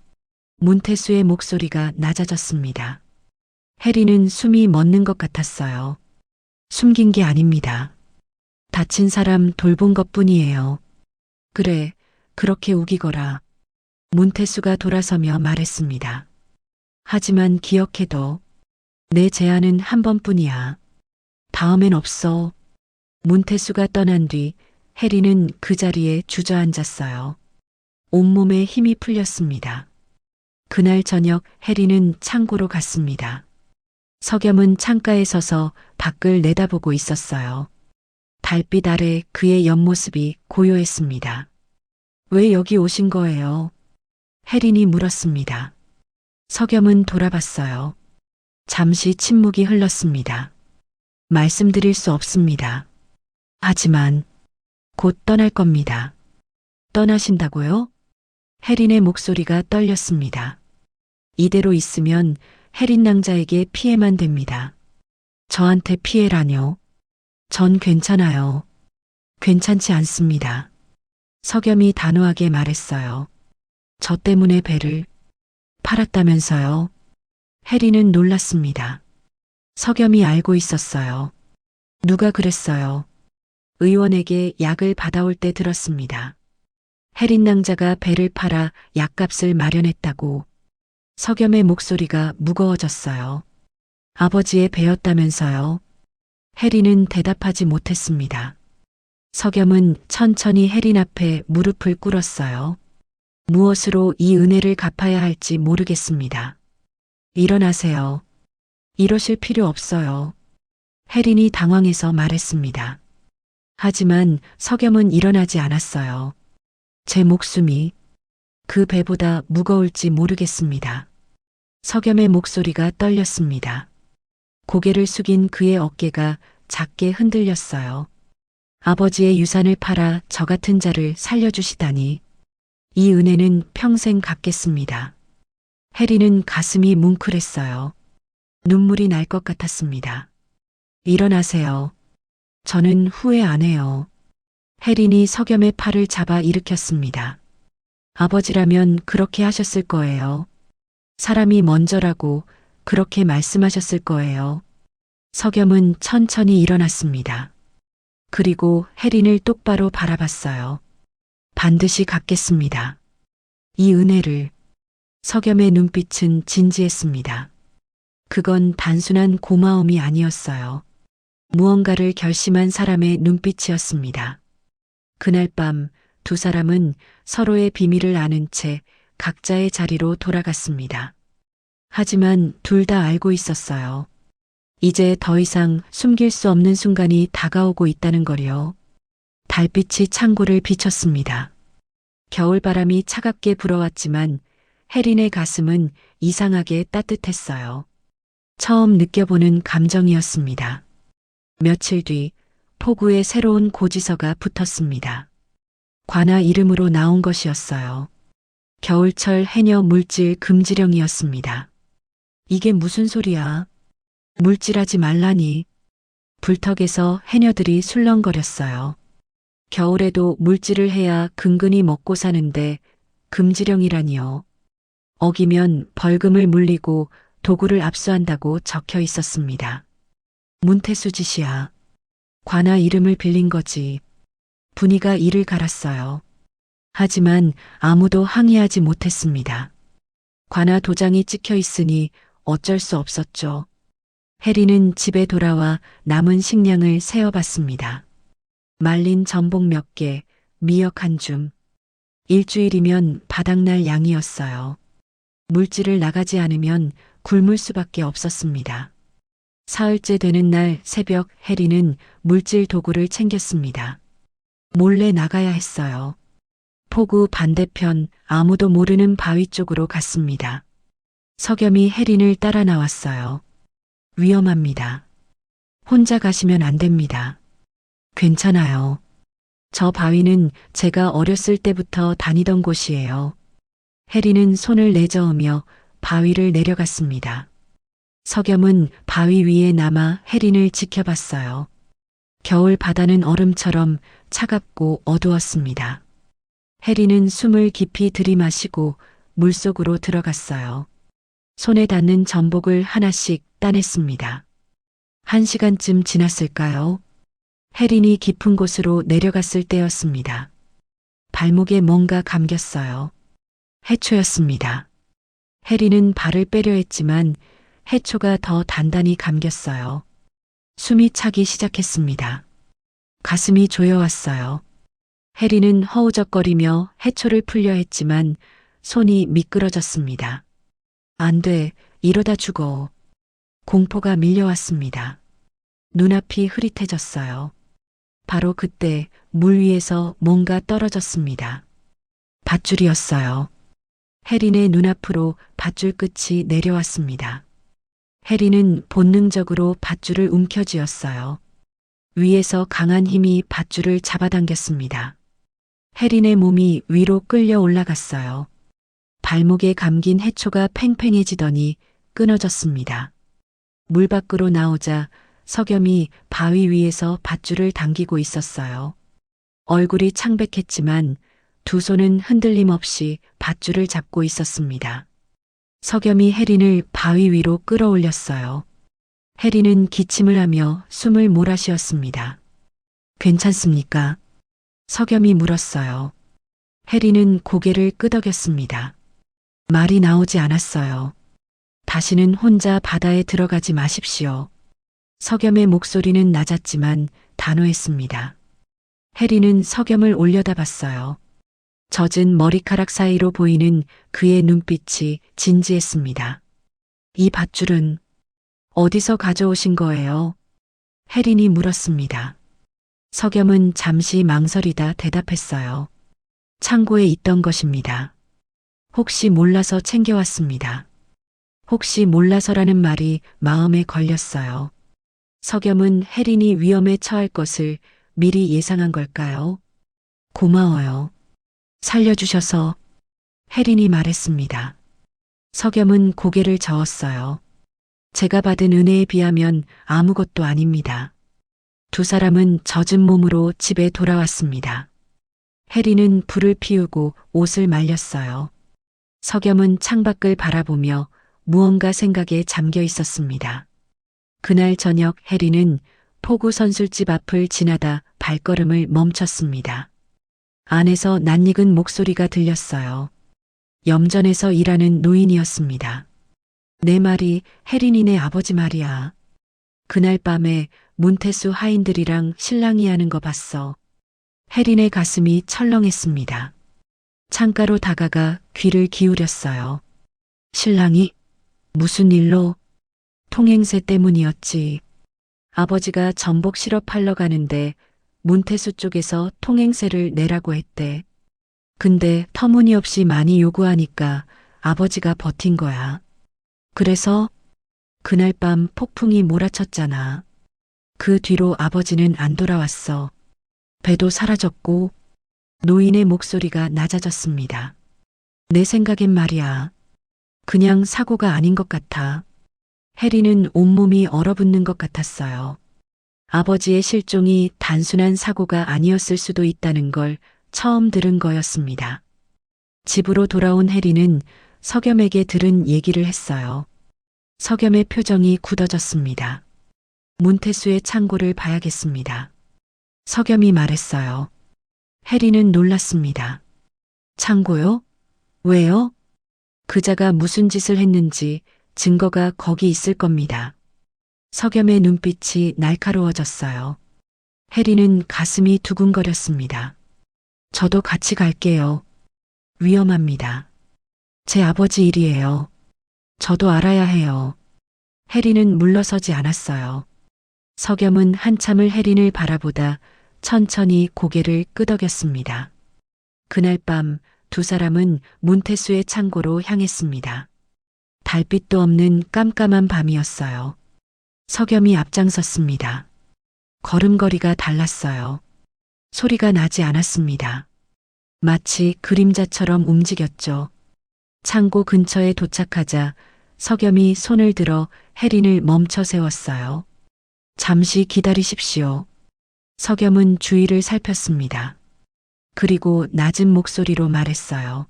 문태수의 목소리가 낮아졌습니다. 해리는 숨이 멎는 것 같았어요. 숨긴 게 아닙니다. 다친 사람 돌본 것뿐이에요. 그래, 그렇게 우기거라. 문태수가 돌아서며 말했습니다. 하지만 기억해둬. 내 제안은 한 번뿐이야. 다음엔 없어. 문태수가 떠난 뒤 해리는 그 자리에 주저앉았어요. 온몸에 힘이 풀렸습니다. 그날 저녁 해리는 창고로 갔습니다. 석염은 창가에 서서 밖을 내다보고 있었어요. 달빛 아래 그의 옆모습이 고요했습니다. 왜 여기 오신 거예요? 해린이 물었습니다. 석염은 돌아봤어요. 잠시 침묵이 흘렀습니다. 말씀드릴 수 없습니다. 하지만 곧 떠날 겁니다. 떠나신다고요? 해린의 목소리가 떨렸습니다. 이대로 있으면 해린 낭자에게 피해만 됩니다. 저한테 피해라뇨? 전 괜찮아요. 괜찮지 않습니다. 석염이 단호하게 말했어요. 저 때문에 배를 팔았다면서요. 혜리는 놀랐습니다. 석염이 알고 있었어요. 누가 그랬어요? 의원에게 약을 받아올 때 들었습니다. 혜린 낭자가 배를 팔아 약값을 마련했다고. 석염의 목소리가 무거워졌어요. 아버지의 배였다면서요. 혜린은 대답하지 못했습니다. 석염은 천천히 혜린 앞에 무릎을 꿇었어요. 무엇으로 이 은혜를 갚아야 할지 모르겠습니다. 일어나세요. 이러실 필요 없어요. 혜린이 당황해서 말했습니다. 하지만 석염은 일어나지 않았어요. 제 목숨이 그 배보다 무거울지 모르겠습니다. 석염의 목소리가 떨렸습니다. 고개를 숙인 그의 어깨가 작게 흔들렸어요. 아버지의 유산을 팔아 저 같은 자를 살려주시다니. 이 은혜는 평생 갚겠습니다. 혜리는 가슴이 뭉클했어요. 눈물이 날 것 같았습니다. 일어나세요. 저는 후회 안 해요. 혜린이 석염의 팔을 잡아 일으켰습니다. 아버지라면 그렇게 하셨을 거예요. 사람이 먼저라고 그렇게 말씀하셨을 거예요. 석염은 천천히 일어났습니다. 그리고 혜린을 똑바로 바라봤어요. 반드시 갚겠습니다. 이 은혜를. 석염의 눈빛은 진지했습니다. 그건 단순한 고마움이 아니었어요. 무언가를 결심한 사람의 눈빛이었습니다. 그날 밤 두 사람은 서로의 비밀을 아는 채 각자의 자리로 돌아갔습니다. 하지만 둘 다 알고 있었어요. 이제 더 이상 숨길 수 없는 순간이 다가오고 있다는 걸요. 달빛이 창고를 비췄습니다. 겨울바람이 차갑게 불어왔지만 혜린의 가슴은 이상하게 따뜻했어요. 처음 느껴보는 감정이었습니다. 며칠 뒤 포구에 새로운 고지서가 붙었습니다. 관아 이름으로 나온 것이었어요. 겨울철 해녀 물질 금지령이었습니다. 이게 무슨 소리야? 물질하지 말라니. 불턱에서 해녀들이 술렁거렸어요. 겨울에도 물질을 해야 근근히 먹고 사는데 금지령이라니요. 어기면 벌금을 물리고 도구를 압수한다고 적혀 있었습니다. 문태수 짓이야. 관아 이름을 빌린 거지. 분이가 이를 갈았어요. 하지만 아무도 항의하지 못했습니다. 관아 도장이 찍혀 있으니 어쩔 수 없었죠. 혜리는 집에 돌아와 남은 식량을 세어봤습니다. 말린 전복 몇 개, 미역 한 줌. 일주일이면 바닥날 양이었어요. 물질을 나가지 않으면 굶을 수밖에 없었습니다. 사흘째 되는 날 새벽 혜리는 물질 도구를 챙겼습니다. 몰래 나가야 했어요. 포구 반대편 아무도 모르는 바위 쪽으로 갔습니다. 석염이 혜린을 따라 나왔어요. 위험합니다. 혼자 가시면 안 됩니다. 괜찮아요. 저 바위는 제가 어렸을 때부터 다니던 곳이에요. 혜린은 손을 내저으며 바위를 내려갔습니다. 석염은 바위 위에 남아 혜린을 지켜봤어요. 겨울 바다는 얼음처럼 차갑고 어두웠습니다. 혜린은 숨을 깊이 들이마시고 물속으로 들어갔어요. 손에 닿는 전복을 하나씩 따냈습니다. 1시간쯤 지났을까요? 혜린이 깊은 곳으로 내려갔을 때였습니다. 발목에 뭔가 감겼어요. 해초였습니다. 혜린은 발을 빼려 했지만 해초가 더 단단히 감겼어요. 숨이 차기 시작했습니다. 가슴이 조여왔어요. 혜린은 허우적거리며 해초를 풀려 했지만 손이 미끄러졌습니다. 안 돼, 이러다 죽어. 공포가 밀려왔습니다. 눈앞이 흐릿해졌어요. 바로 그때 물 위에서 뭔가 떨어졌습니다. 밧줄이었어요. 혜린의 눈앞으로 밧줄 끝이 내려왔습니다. 혜린은 본능적으로 밧줄을 움켜쥐었어요. 위에서 강한 힘이 밧줄을 잡아당겼습니다. 혜린의 몸이 위로 끌려 올라갔어요. 발목에 감긴 해초가 팽팽해지더니 끊어졌습니다. 물 밖으로 나오자 석염이 바위 위에서 밧줄을 당기고 있었어요. 얼굴이 창백했지만 두 손은 흔들림 없이 밧줄을 잡고 있었습니다. 석염이 혜린을 바위 위로 끌어올렸어요. 혜린은 기침을 하며 숨을 몰아쉬었습니다. 괜찮습니까? 석염이 물었어요. 혜린은 고개를 끄덕였습니다. 말이 나오지 않았어요. 다시는 혼자 바다에 들어가지 마십시오. 석염의 목소리는 낮았지만 단호했습니다. 혜린은 석염을 올려다봤어요. 젖은 머리카락 사이로 보이는 그의 눈빛이 진지했습니다. 이 밧줄은 어디서 가져오신 거예요? 혜린이 물었습니다. 석염은 잠시 망설이다 대답했어요. 창고에 있던 것입니다. 혹시 몰라서 챙겨왔습니다. 혹시 몰라서라는 말이 마음에 걸렸어요. 석염은 혜린이 위험에 처할 것을 미리 예상한 걸까요? 고마워요. 살려주셔서 혜린이 말했습니다. 석염은 고개를 저었어요. 제가 받은 은혜에 비하면 아무것도 아닙니다. 두 사람은 젖은 몸으로 집에 돌아왔습니다. 혜린은 불을 피우고 옷을 말렸어요. 석염은 창밖을 바라보며 무언가 생각에 잠겨 있었습니다. 그날 저녁 혜린은 포구 선술집 앞을 지나다 발걸음을 멈췄습니다. 안에서 낯익은 목소리가 들렸어요. 염전에서 일하는 노인이었습니다. 내 말이 혜린이네 아버지 말이야. 그날 밤에 문태수 하인들이랑 신랑이 하는 거 봤어. 혜린의 가슴이 철렁했습니다. 창가로 다가가 귀를 기울였어요. 신랑이? 무슨 일로? 통행세 때문이었지. 아버지가 전복 시럽 팔러 가는데 문태수 쪽에서 통행세를 내라고 했대. 근데 터무니없이 많이 요구하니까 아버지가 버틴 거야. 그래서 그날 밤 폭풍이 몰아쳤잖아. 그 뒤로 아버지는 안 돌아왔어. 배도 사라졌고 노인의 목소리가 낮아졌습니다. 내 생각엔 말이야. 그냥 사고가 아닌 것 같아. 혜린은 온몸이 얼어붙는 것 같았어요. 아버지의 실종이 단순한 사고가 아니었을 수도 있다는 걸 처음 들은 거였습니다. 집으로 돌아온 혜린은 석염에게 들은 얘기를 했어요. 석염의 표정이 굳어졌습니다. 문태수의 창고를 봐야겠습니다. 석염이 말했어요. 혜린은 놀랐습니다. 창고요? 왜요? 그자가 무슨 짓을 했는지 증거가 거기 있을 겁니다. 석염의 눈빛이 날카로워졌어요. 혜린은 가슴이 두근거렸습니다. 저도 같이 갈게요. 위험합니다. 제 아버지 일이에요. 저도 알아야 해요. 혜린은 물러서지 않았어요. 석염은 한참을 혜린을 바라보다 천천히 고개를 끄덕였습니다. 그날 밤 두 사람은 문태수의 창고로 향했습니다. 달빛도 없는 깜깜한 밤이었어요. 석염이 앞장섰습니다. 걸음걸이가 달랐어요. 소리가 나지 않았습니다. 마치 그림자처럼 움직였죠. 창고 근처에 도착하자 석염이 손을 들어 혜린을 멈춰 세웠어요. 잠시 기다리십시오. 석염은 주위를 살폈습니다. 그리고 낮은 목소리로 말했어요.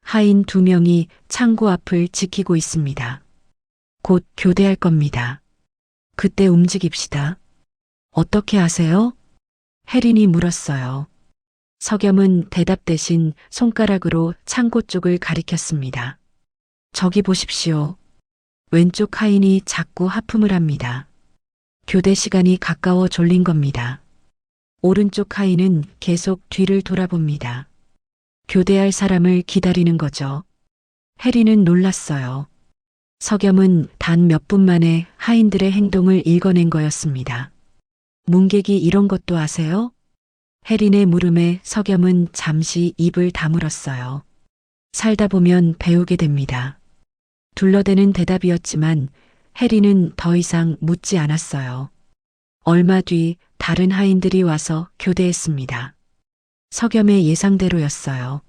하인 2명이 창고 앞을 지키고 있습니다. 곧 교대할 겁니다. 그때 움직입시다. 어떻게 아세요? 혜린이 물었어요. 석염은 대답 대신 손가락으로 창고 쪽을 가리켰습니다. 저기 보십시오. 왼쪽 하인이 자꾸 하품을 합니다. 교대 시간이 가까워 졸린 겁니다. 오른쪽 하인은 계속 뒤를 돌아봅니다. 교대할 사람을 기다리는 거죠. 혜린은 놀랐어요. 석염은 단 몇 분 만에 하인들의 행동을 읽어낸 거였습니다. 문객이 이런 것도 아세요? 혜린의 물음에 석염은 잠시 입을 다물었어요. 살다 보면 배우게 됩니다. 둘러대는 대답이었지만 혜린은 더 이상 묻지 않았어요. 얼마 뒤 다른 하인들이 와서 교대했습니다. 석염의 예상대로였어요.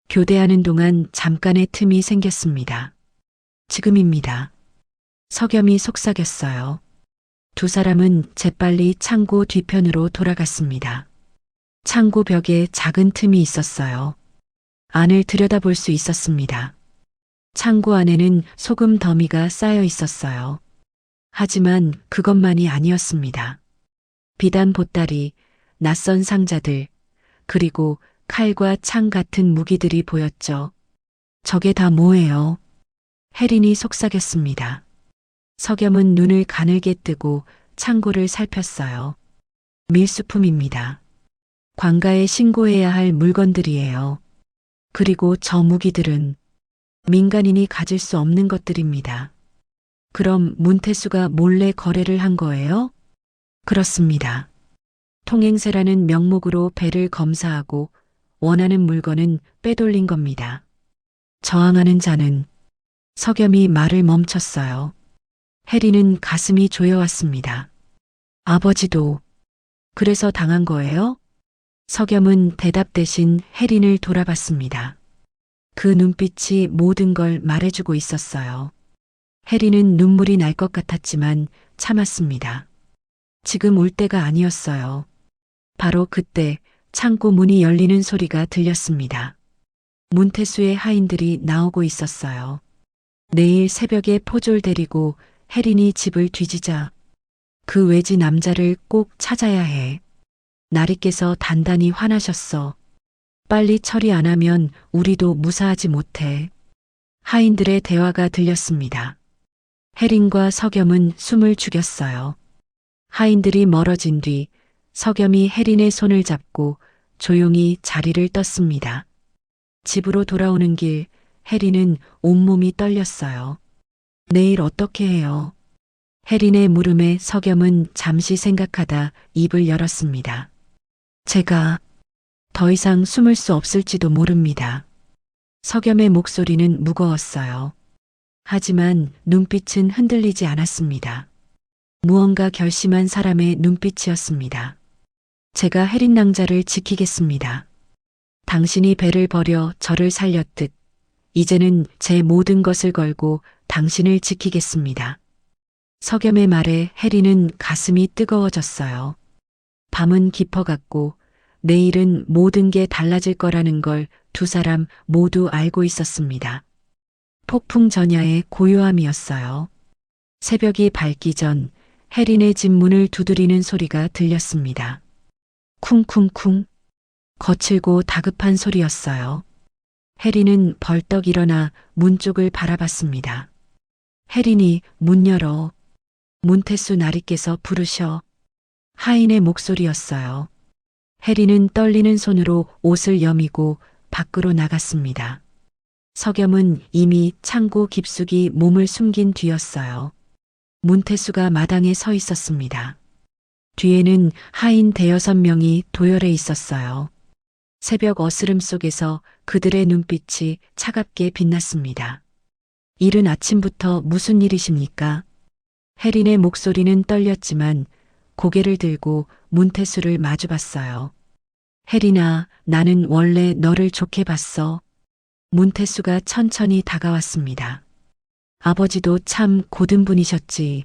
교대하는 동안 잠깐의 틈이 생겼습니다. 지금입니다. 석염이 속삭였어요. 두 사람은 재빨리 창고 뒤편으로 돌아갔습니다. 창고 벽에 작은 틈이 있었어요. 안을 들여다볼 수 있었습니다. 창고 안에는 소금 더미가 쌓여 있었어요. 하지만 그것만이 아니었습니다. 비단 보따리, 낯선 상자들, 그리고 칼과 창 같은 무기들이 보였죠. 저게 다 뭐예요? 혜린이 속삭였습니다. 석염은 눈을 가늘게 뜨고 창고를 살폈어요. 밀수품입니다. 관가에 신고해야 할 물건들이에요. 그리고 저 무기들은 민간인이 가질 수 없는 것들입니다. 그럼 문태수가 몰래 거래를 한 거예요? 그렇습니다. 통행세라는 명목으로 배를 검사하고 원하는 물건은 빼돌린 겁니다. 저항하는 자는 석염이 말을 멈췄어요. 혜리는 가슴이 조여왔습니다. 아버지도 그래서 당한 거예요? 석염은 대답 대신 혜린을 돌아봤습니다. 그 눈빛이 모든 걸 말해주고 있었어요. 혜린은 눈물이 날 것 같았지만 참았습니다. 지금 울 때가 아니었어요. 바로 그때 창고 문이 열리는 소리가 들렸습니다. 문태수의 하인들이 나오고 있었어요. 내일 새벽에 포졸 데리고 혜린이 집을 뒤지자. 그 외지 남자를 꼭 찾아야 해. 나리께서 단단히 화나셨어. 빨리 처리 안 하면 우리도 무사하지 못해. 하인들의 대화가 들렸습니다. 혜린과 석염은 숨을 죽였어요. 하인들이 멀어진 뒤 석염이 혜린의 손을 잡고 조용히 자리를 떴습니다. 집으로 돌아오는 길 혜린은 온몸이 떨렸어요. 내일 어떻게 해요? 혜린의 물음에 석염은 잠시 생각하다 입을 열었습니다. 제가 더 이상 숨을 수 없을지도 모릅니다. 석염의 목소리는 무거웠어요. 하지만 눈빛은 흔들리지 않았습니다. 무언가 결심한 사람의 눈빛이었습니다. 제가 혜린 낭자를 지키겠습니다. 당신이 배를 버려 저를 살렸듯 이제는 제 모든 것을 걸고 당신을 지키겠습니다. 석염의 말에 혜린은 가슴이 뜨거워졌어요. 밤은 깊어갔고 내일은 모든 게 달라질 거라는 걸 두 사람 모두 알고 있었습니다. 폭풍 전야의 고요함이었어요. 새벽이 밝기 전 혜린의 집 문을 두드리는 소리가 들렸습니다. 쿵쿵쿵. 거칠고 다급한 소리였어요. 혜린은 벌떡 일어나 문 쪽을 바라봤습니다. 혜린이 문 열어. 문태수 나리께서 부르셔. 하인의 목소리였어요. 혜린은 떨리는 손으로 옷을 여미고 밖으로 나갔습니다. 석염은 이미 창고 깊숙이 몸을 숨긴 뒤였어요. 문태수가 마당에 서 있었습니다. 뒤에는 하인 대여섯 명이 도열해 있었어요. 새벽 어스름 속에서 그들의 눈빛이 차갑게 빛났습니다. 이른 아침부터 무슨 일이십니까? 혜린의 목소리는 떨렸지만 고개를 들고 문태수를 마주봤어요. 혜린아, 나는 원래 너를 좋게 봤어. 문태수가 천천히 다가왔습니다. 아버지도 참 고든 분이셨지.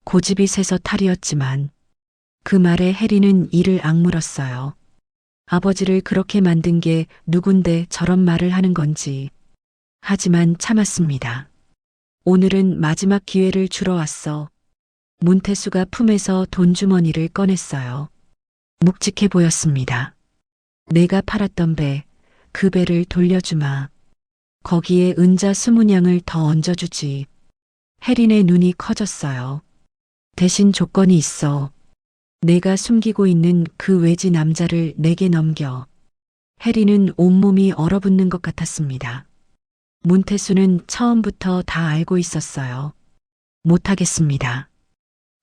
고집이 세서 탈이었지만 그 말에 혜린은 이를 악물었어요. 아버지를 그렇게 만든 게 누군데 저런 말을 하는 건지. 하지만 참았습니다. 오늘은 마지막 기회를 주러 왔어. 문태수가 품에서 돈주머니를 꺼냈어요. 묵직해 보였습니다. 내가 팔았던 배, 그 배를 돌려주마. 거기에 은자 20냥을 더 얹어주지. 혜린의 눈이 커졌어요. 대신 조건이 있어. 내가 숨기고 있는 그 외지 남자를 내게 넘겨. 혜린은 온몸이 얼어붙는 것 같았습니다. 문태수는 처음부터 다 알고 있었어요. 못하겠습니다.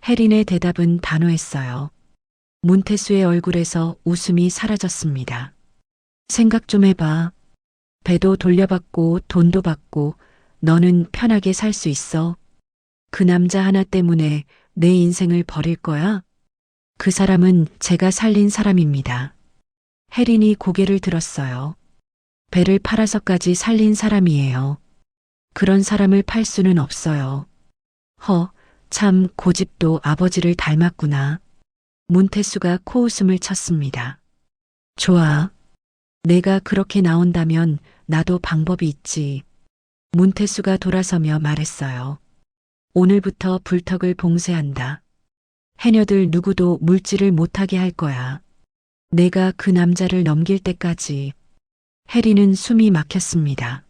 혜린의 대답은 단호했어요. 문태수의 얼굴에서 웃음이 사라졌습니다. 생각 좀 해봐. 배도 돌려받고 돈도 받고 너는 편하게 살 수 있어. 그 남자 하나 때문에 내 인생을 버릴 거야? 그 사람은 제가 살린 사람입니다. 혜린이 고개를 들었어요. 배를 팔아서까지 살린 사람이에요. 그런 사람을 팔 수는 없어요. 참 고집도 아버지를 닮았구나. 문태수가 코웃음을 쳤습니다. 좋아. 내가 그렇게 나온다면 나도 방법이 있지. 문태수가 돌아서며 말했어요. 오늘부터 불턱을 봉쇄한다. 해녀들 누구도 물질을 못하게 할 거야. 내가 그 남자를 넘길 때까지. 해리는 숨이 막혔습니다.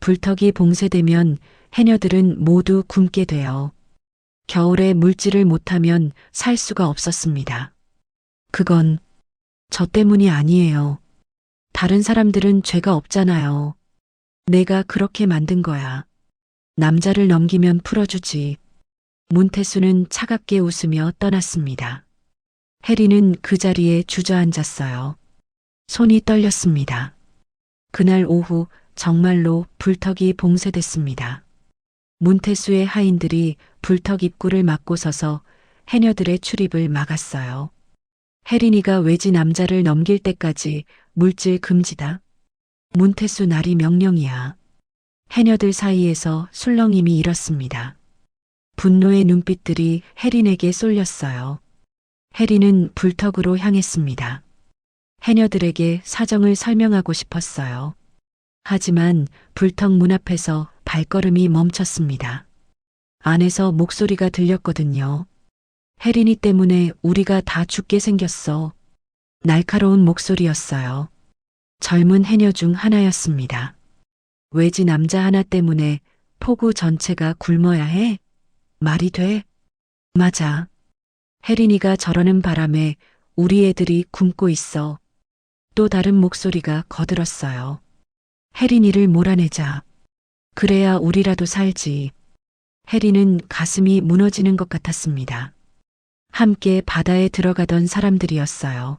불턱이 봉쇄되면 해녀들은 모두 굶게 돼요. 겨울에 물질을 못하면 살 수가 없었습니다. 그건 저 때문이 아니에요. 다른 사람들은 죄가 없잖아요. 내가 그렇게 만든 거야. 남자를 넘기면 풀어주지. 문태수는 차갑게 웃으며 떠났습니다. 해리는 그 자리에 주저앉았어요. 손이 떨렸습니다. 그날 오후 정말로 불턱이 봉쇄됐습니다. 문태수의 하인들이 불턱 입구를 막고 서서 해녀들의 출입을 막았어요. 혜린이가 외지 남자를 넘길 때까지 물질 금지다. 문태수 날이 명령이야. 해녀들 사이에서 술렁임이 일었습니다. 분노의 눈빛들이 혜린에게 쏠렸어요. 혜린은 불턱으로 향했습니다. 해녀들에게 사정을 설명하고 싶었어요. 하지만 불턱 문 앞에서 발걸음이 멈췄습니다. 안에서 목소리가 들렸거든요. 혜린이 때문에 우리가 다 죽게 생겼어. 날카로운 목소리였어요. 젊은 해녀 중 하나였습니다. 외지 남자 하나 때문에 포구 전체가 굶어야 해? 말이 돼? 맞아. 혜린이가 저러는 바람에 우리 애들이 굶고 있어. 또 다른 목소리가 거들었어요. 혜린이를 몰아내자. 그래야 우리라도 살지. 혜린은 가슴이 무너지는 것 같았습니다. 함께 바다에 들어가던 사람들이었어요.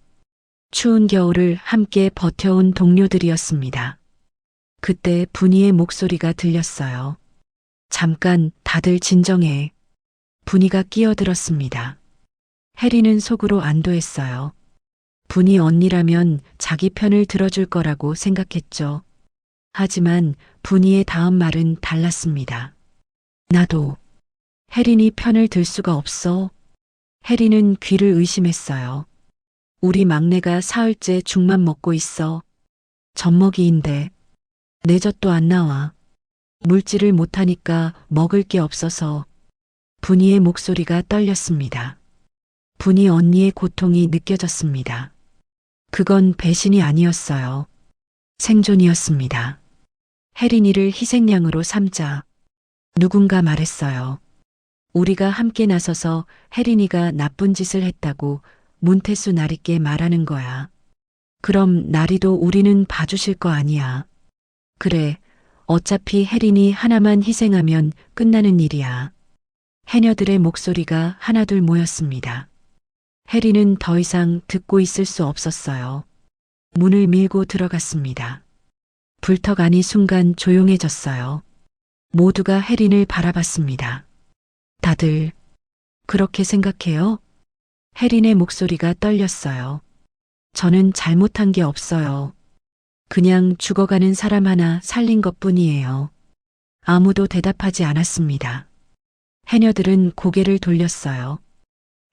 추운 겨울을 함께 버텨온 동료들이었습니다. 그때 분이의 목소리가 들렸어요. 잠깐 다들 진정해. 분이가 끼어들었습니다. 혜리는 속으로 안도했어요. 분이 언니라면 자기 편을 들어줄 거라고 생각했죠. 하지만 분이의 다음 말은 달랐습니다. 나도 혜린이 편을 들 수가 없어. 혜리는 귀를 의심했어요. 우리 막내가 사흘째 죽만 먹고 있어. 젖먹이인데 내 젖도 안 나와. 물질을 못하니까 먹을 게 없어서. 분이의 목소리가 떨렸습니다. 분이 언니의 고통이 느껴졌습니다. 그건 배신이 아니었어요. 생존이었습니다. 혜린이를 희생양으로 삼자. 누군가 말했어요. 우리가 함께 나서서 혜린이가 나쁜 짓을 했다고 문태수 나리께 말하는 거야. 그럼 나리도 우리는 봐주실 거 아니야. 그래, 어차피 혜린이 하나만 희생하면 끝나는 일이야. 해녀들의 목소리가 하나둘 모였습니다. 혜린은 더 이상 듣고 있을 수 없었어요. 문을 밀고 들어갔습니다. 불턱 안이 순간 조용해졌어요. 모두가 혜린을 바라봤습니다. 다들 그렇게 생각해요? 혜린의 목소리가 떨렸어요. 저는 잘못한 게 없어요. 그냥 죽어가는 사람 하나 살린 것뿐이에요. 아무도 대답하지 않았습니다. 해녀들은 고개를 돌렸어요.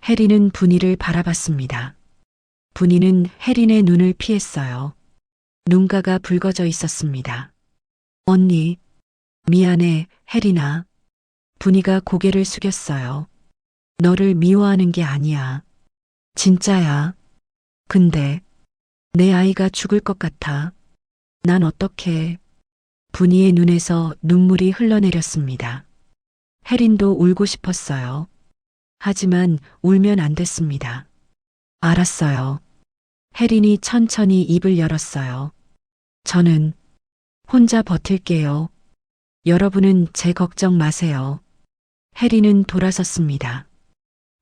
혜린은 분이를 바라봤습니다. 분이는 혜린의 눈을 피했어요. 눈가가 붉어져 있었습니다. 언니, 미안해, 혜린아. 분이가 고개를 숙였어요. 너를 미워하는 게 아니야. 진짜야. 근데 내 아이가 죽을 것 같아. 난 어떡해. 분이의 눈에서 눈물이 흘러내렸습니다. 혜린도 울고 싶었어요. 하지만 울면 안 됐습니다. 알았어요. 혜린이 천천히 입을 열었어요. 저는 혼자 버틸게요. 여러분은 제 걱정 마세요. 혜린은 돌아섰습니다.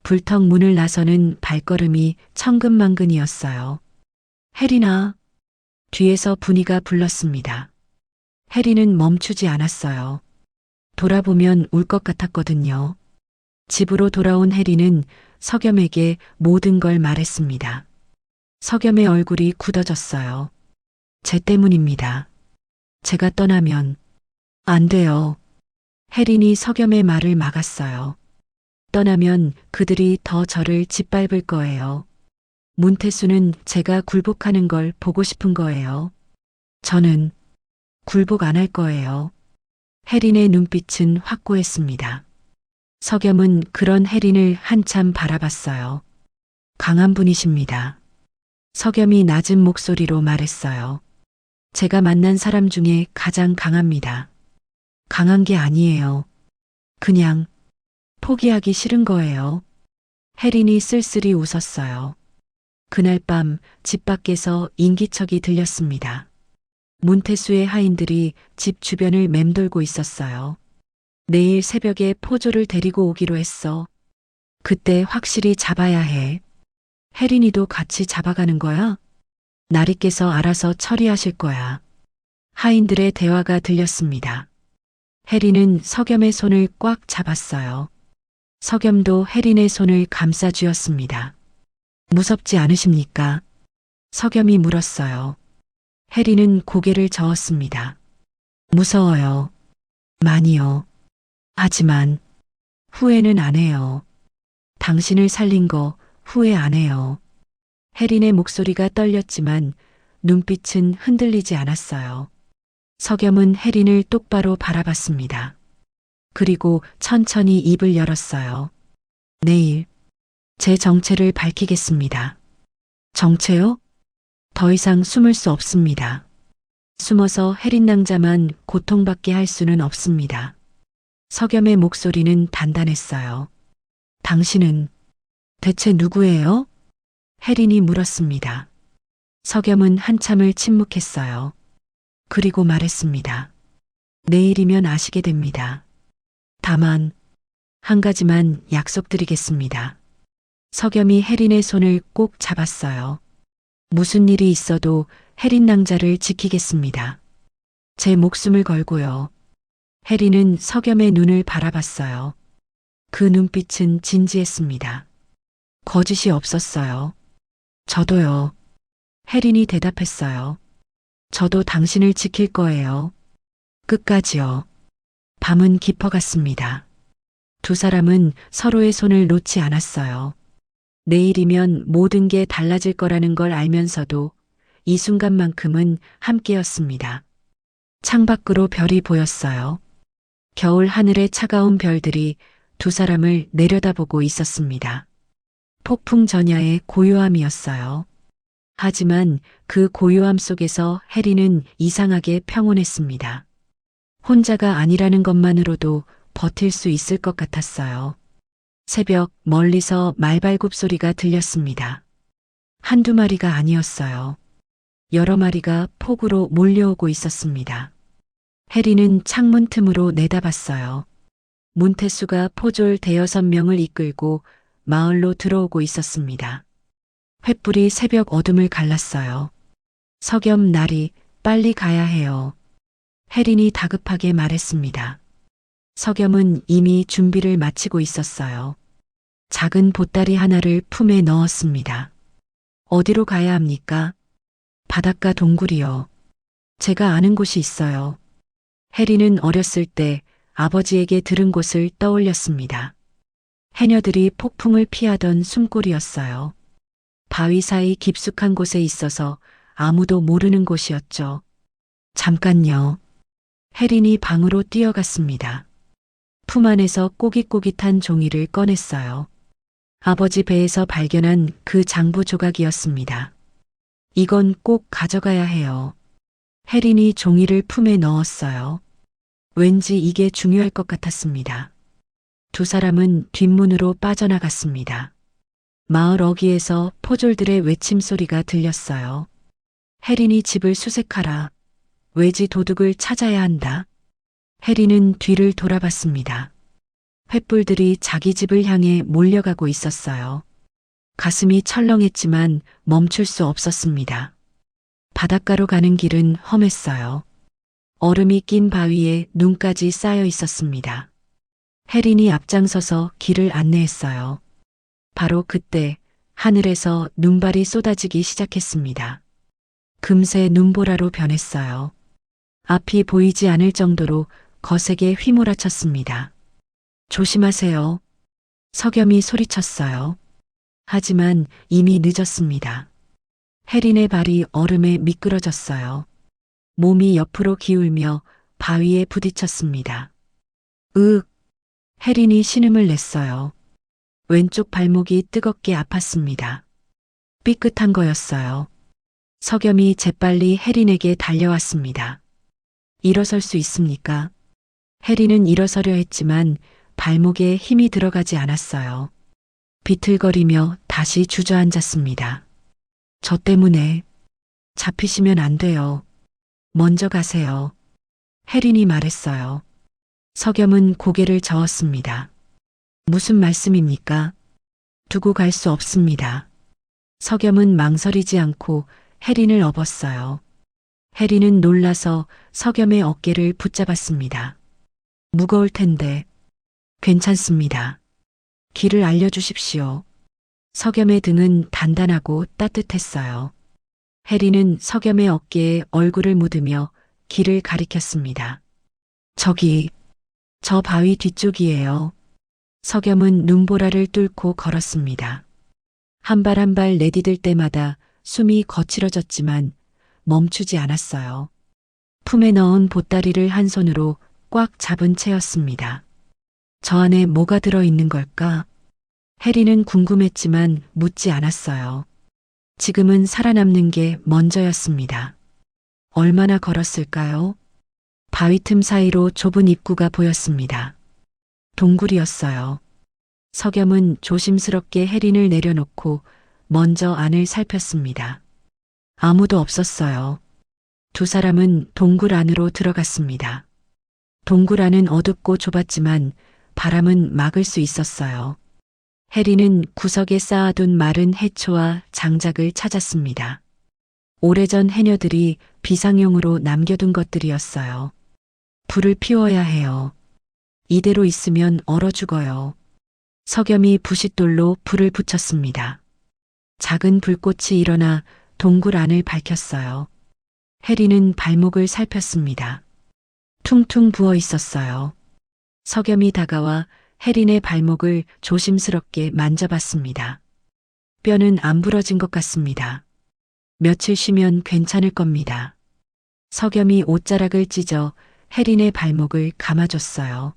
불턱 문을 나서는 발걸음이 천근만근이었어요. 혜린아. 뒤에서 분이가 불렀습니다. 혜린은 멈추지 않았어요. 돌아보면 울 것 같았거든요. 집으로 돌아온 혜린은 석염에게 모든 걸 말했습니다. 석염의 얼굴이 굳어졌어요. 제 때문입니다. 제가 떠나면 안 돼요. 혜린이 석염의 말을 막았어요. 떠나면 그들이 더 저를 짓밟을 거예요. 문태수는 제가 굴복하는 걸 보고 싶은 거예요. 저는 굴복 안 할 거예요. 혜린의 눈빛은 확고했습니다. 석염은 그런 혜린을 한참 바라봤어요. 강한 분이십니다. 석염이 낮은 목소리로 말했어요. 제가 만난 사람 중에 가장 강합니다. 강한 게 아니에요. 그냥 포기하기 싫은 거예요. 혜린이 쓸쓸히 웃었어요. 그날 밤 집 밖에서 인기척이 들렸습니다. 문태수의 하인들이 집 주변을 맴돌고 있었어요. 내일 새벽에 포조를 데리고 오기로 했어. 그때 확실히 잡아야 해. 혜린이도 같이 잡아가는 거야? 나리께서 알아서 처리하실 거야. 하인들의 대화가 들렸습니다. 혜린은 석염의 손을 꽉 잡았어요. 석염도 혜린의 손을 감싸 쥐었습니다. 무섭지 않으십니까? 석염이 물었어요. 혜린은 고개를 저었습니다. 무서워요. 많이요. 하지만 후회는 안 해요. 당신을 살린 거 후회 안 해요. 혜린의 목소리가 떨렸지만 눈빛은 흔들리지 않았어요. 석염은 혜린을 똑바로 바라봤습니다. 그리고 천천히 입을 열었어요. 내일 제 정체를 밝히겠습니다. 정체요? 더 이상 숨을 수 없습니다. 숨어서 혜린 낭자만 고통받게 할 수는 없습니다. 석염의 목소리는 단단했어요. 당신은 대체 누구예요? 혜린이 물었습니다. 석염은 한참을 침묵했어요. 그리고 말했습니다. 내일이면 아시게 됩니다. 다만 한 가지만 약속드리겠습니다. 석염이 혜린의 손을 꼭 잡았어요. 무슨 일이 있어도 혜린 낭자를 지키겠습니다. 제 목숨을 걸고요. 혜린은 석염의 눈을 바라봤어요. 그 눈빛은 진지했습니다. 거짓이 없었어요. 저도요. 혜린이 대답했어요. 저도 당신을 지킬 거예요. 끝까지요. 밤은 깊어갔습니다. 두 사람은 서로의 손을 놓지 않았어요. 내일이면 모든 게 달라질 거라는 걸 알면서도 이 순간만큼은 함께였습니다. 창밖으로 별이 보였어요. 겨울 하늘의 차가운 별들이 두 사람을 내려다보고 있었습니다. 폭풍 전야의 고요함이었어요. 하지만 그 고요함 속에서 혜린은 이상하게 평온했습니다. 혼자가 아니라는 것만으로도 버틸 수 있을 것 같았어요. 새벽 멀리서 말발굽 소리가 들렸습니다. 한두 마리가 아니었어요. 여러 마리가 폭우로 몰려오고 있었습니다. 혜린은 창문 틈으로 내다봤어요. 문태수가 포졸 5~6명을 이끌고 마을로 들어오고 있었습니다. 횃불이 새벽 어둠을 갈랐어요. 석염 나리, 빨리 가야 해요. 혜린이 다급하게 말했습니다. 석염은 이미 준비를 마치고 있었어요. 작은 보따리 하나를 품에 넣었습니다. 어디로 가야 합니까? 바닷가 동굴이요. 제가 아는 곳이 있어요. 혜린은 어렸을 때 아버지에게 들은 곳을 떠올렸습니다. 해녀들이 폭풍을 피하던 숨골이었어요. 바위 사이 깊숙한 곳에 있어서 아무도 모르는 곳이었죠. 잠깐요. 혜린이 방으로 뛰어갔습니다. 품 안에서 꼬깃꼬깃한 종이를 꺼냈어요. 아버지 배에서 발견한 그 장부 조각이었습니다. 이건 꼭 가져가야 해요. 혜린이 종이를 품에 넣었어요. 왠지 이게 중요할 것 같았습니다. 두 사람은 뒷문으로 빠져나갔습니다. 마을 어귀에서 포졸들의 외침 소리가 들렸어요. 혜린이 집을 수색하라. 외지 도둑을 찾아야 한다. 혜린은 뒤를 돌아봤습니다. 횃불들이 자기 집을 향해 몰려가고 있었어요. 가슴이 철렁했지만 멈출 수 없었습니다. 바닷가로 가는 길은 험했어요. 얼음이 낀 바위에 눈까지 쌓여 있었습니다. 혜린이 앞장서서 길을 안내했어요. 바로 그때 하늘에서 눈발이 쏟아지기 시작했습니다. 금세 눈보라로 변했어요. 앞이 보이지 않을 정도로 거세게 휘몰아쳤습니다. 조심하세요. 석염이 소리쳤어요. 하지만 이미 늦었습니다. 혜린의 발이 얼음에 미끄러졌어요. 몸이 옆으로 기울며 바위에 부딪혔습니다. 으윽! 혜린이 신음을 냈어요. 왼쪽 발목이 뜨겁게 아팠습니다. 삐끗한 거였어요. 석염이 재빨리 혜린에게 달려왔습니다. 일어설 수 있습니까? 혜린은 일어서려 했지만 발목에 힘이 들어가지 않았어요. 비틀거리며 다시 주저앉았습니다. 저 때문에 잡히시면 안 돼요. 먼저 가세요. 혜린이 말했어요. 석염은 고개를 저었습니다. 무슨 말씀입니까? 두고 갈 수 없습니다. 석염은 망설이지 않고 혜린을 업었어요. 혜린은 놀라서 석염의 어깨를 붙잡았습니다. 무거울 텐데. 괜찮습니다. 길을 알려주십시오. 석염의 등은 단단하고 따뜻했어요. 혜린은 석염의 어깨에 얼굴을 묻으며 길을 가리켰습니다. 저기, 저 바위 뒤쪽이에요. 석염은 눈보라를 뚫고 걸었습니다. 한 발 한 발 내디딜 때마다 숨이 거칠어졌지만 멈추지 않았어요. 품에 넣은 보따리를 한 손으로 꽉 잡은 채였습니다. 저 안에 뭐가 들어있는 걸까? 혜리는 궁금했지만 묻지 않았어요. 지금은 살아남는 게 먼저였습니다. 얼마나 걸었을까요? 바위 틈 사이로 좁은 입구가 보였습니다. 동굴이었어요. 석염은 조심스럽게 혜린을 내려놓고 먼저 안을 살폈습니다. 아무도 없었어요. 두 사람은 동굴 안으로 들어갔습니다. 동굴 안은 어둡고 좁았지만 바람은 막을 수 있었어요. 혜린은 구석에 쌓아둔 마른 해초와 장작을 찾았습니다. 오래전 해녀들이 비상용으로 남겨둔 것들이었어요. 불을 피워야 해요. 이대로 있으면 얼어 죽어요. 석염이 부싯돌로 불을 붙였습니다. 작은 불꽃이 일어나 동굴 안을 밝혔어요. 혜린은 발목을 살폈습니다. 퉁퉁 부어 있었어요. 석염이 다가와 혜린의 발목을 조심스럽게 만져봤습니다. 뼈는 안 부러진 것 같습니다. 며칠 쉬면 괜찮을 겁니다. 석염이 옷자락을 찢어 혜린의 발목을 감아줬어요.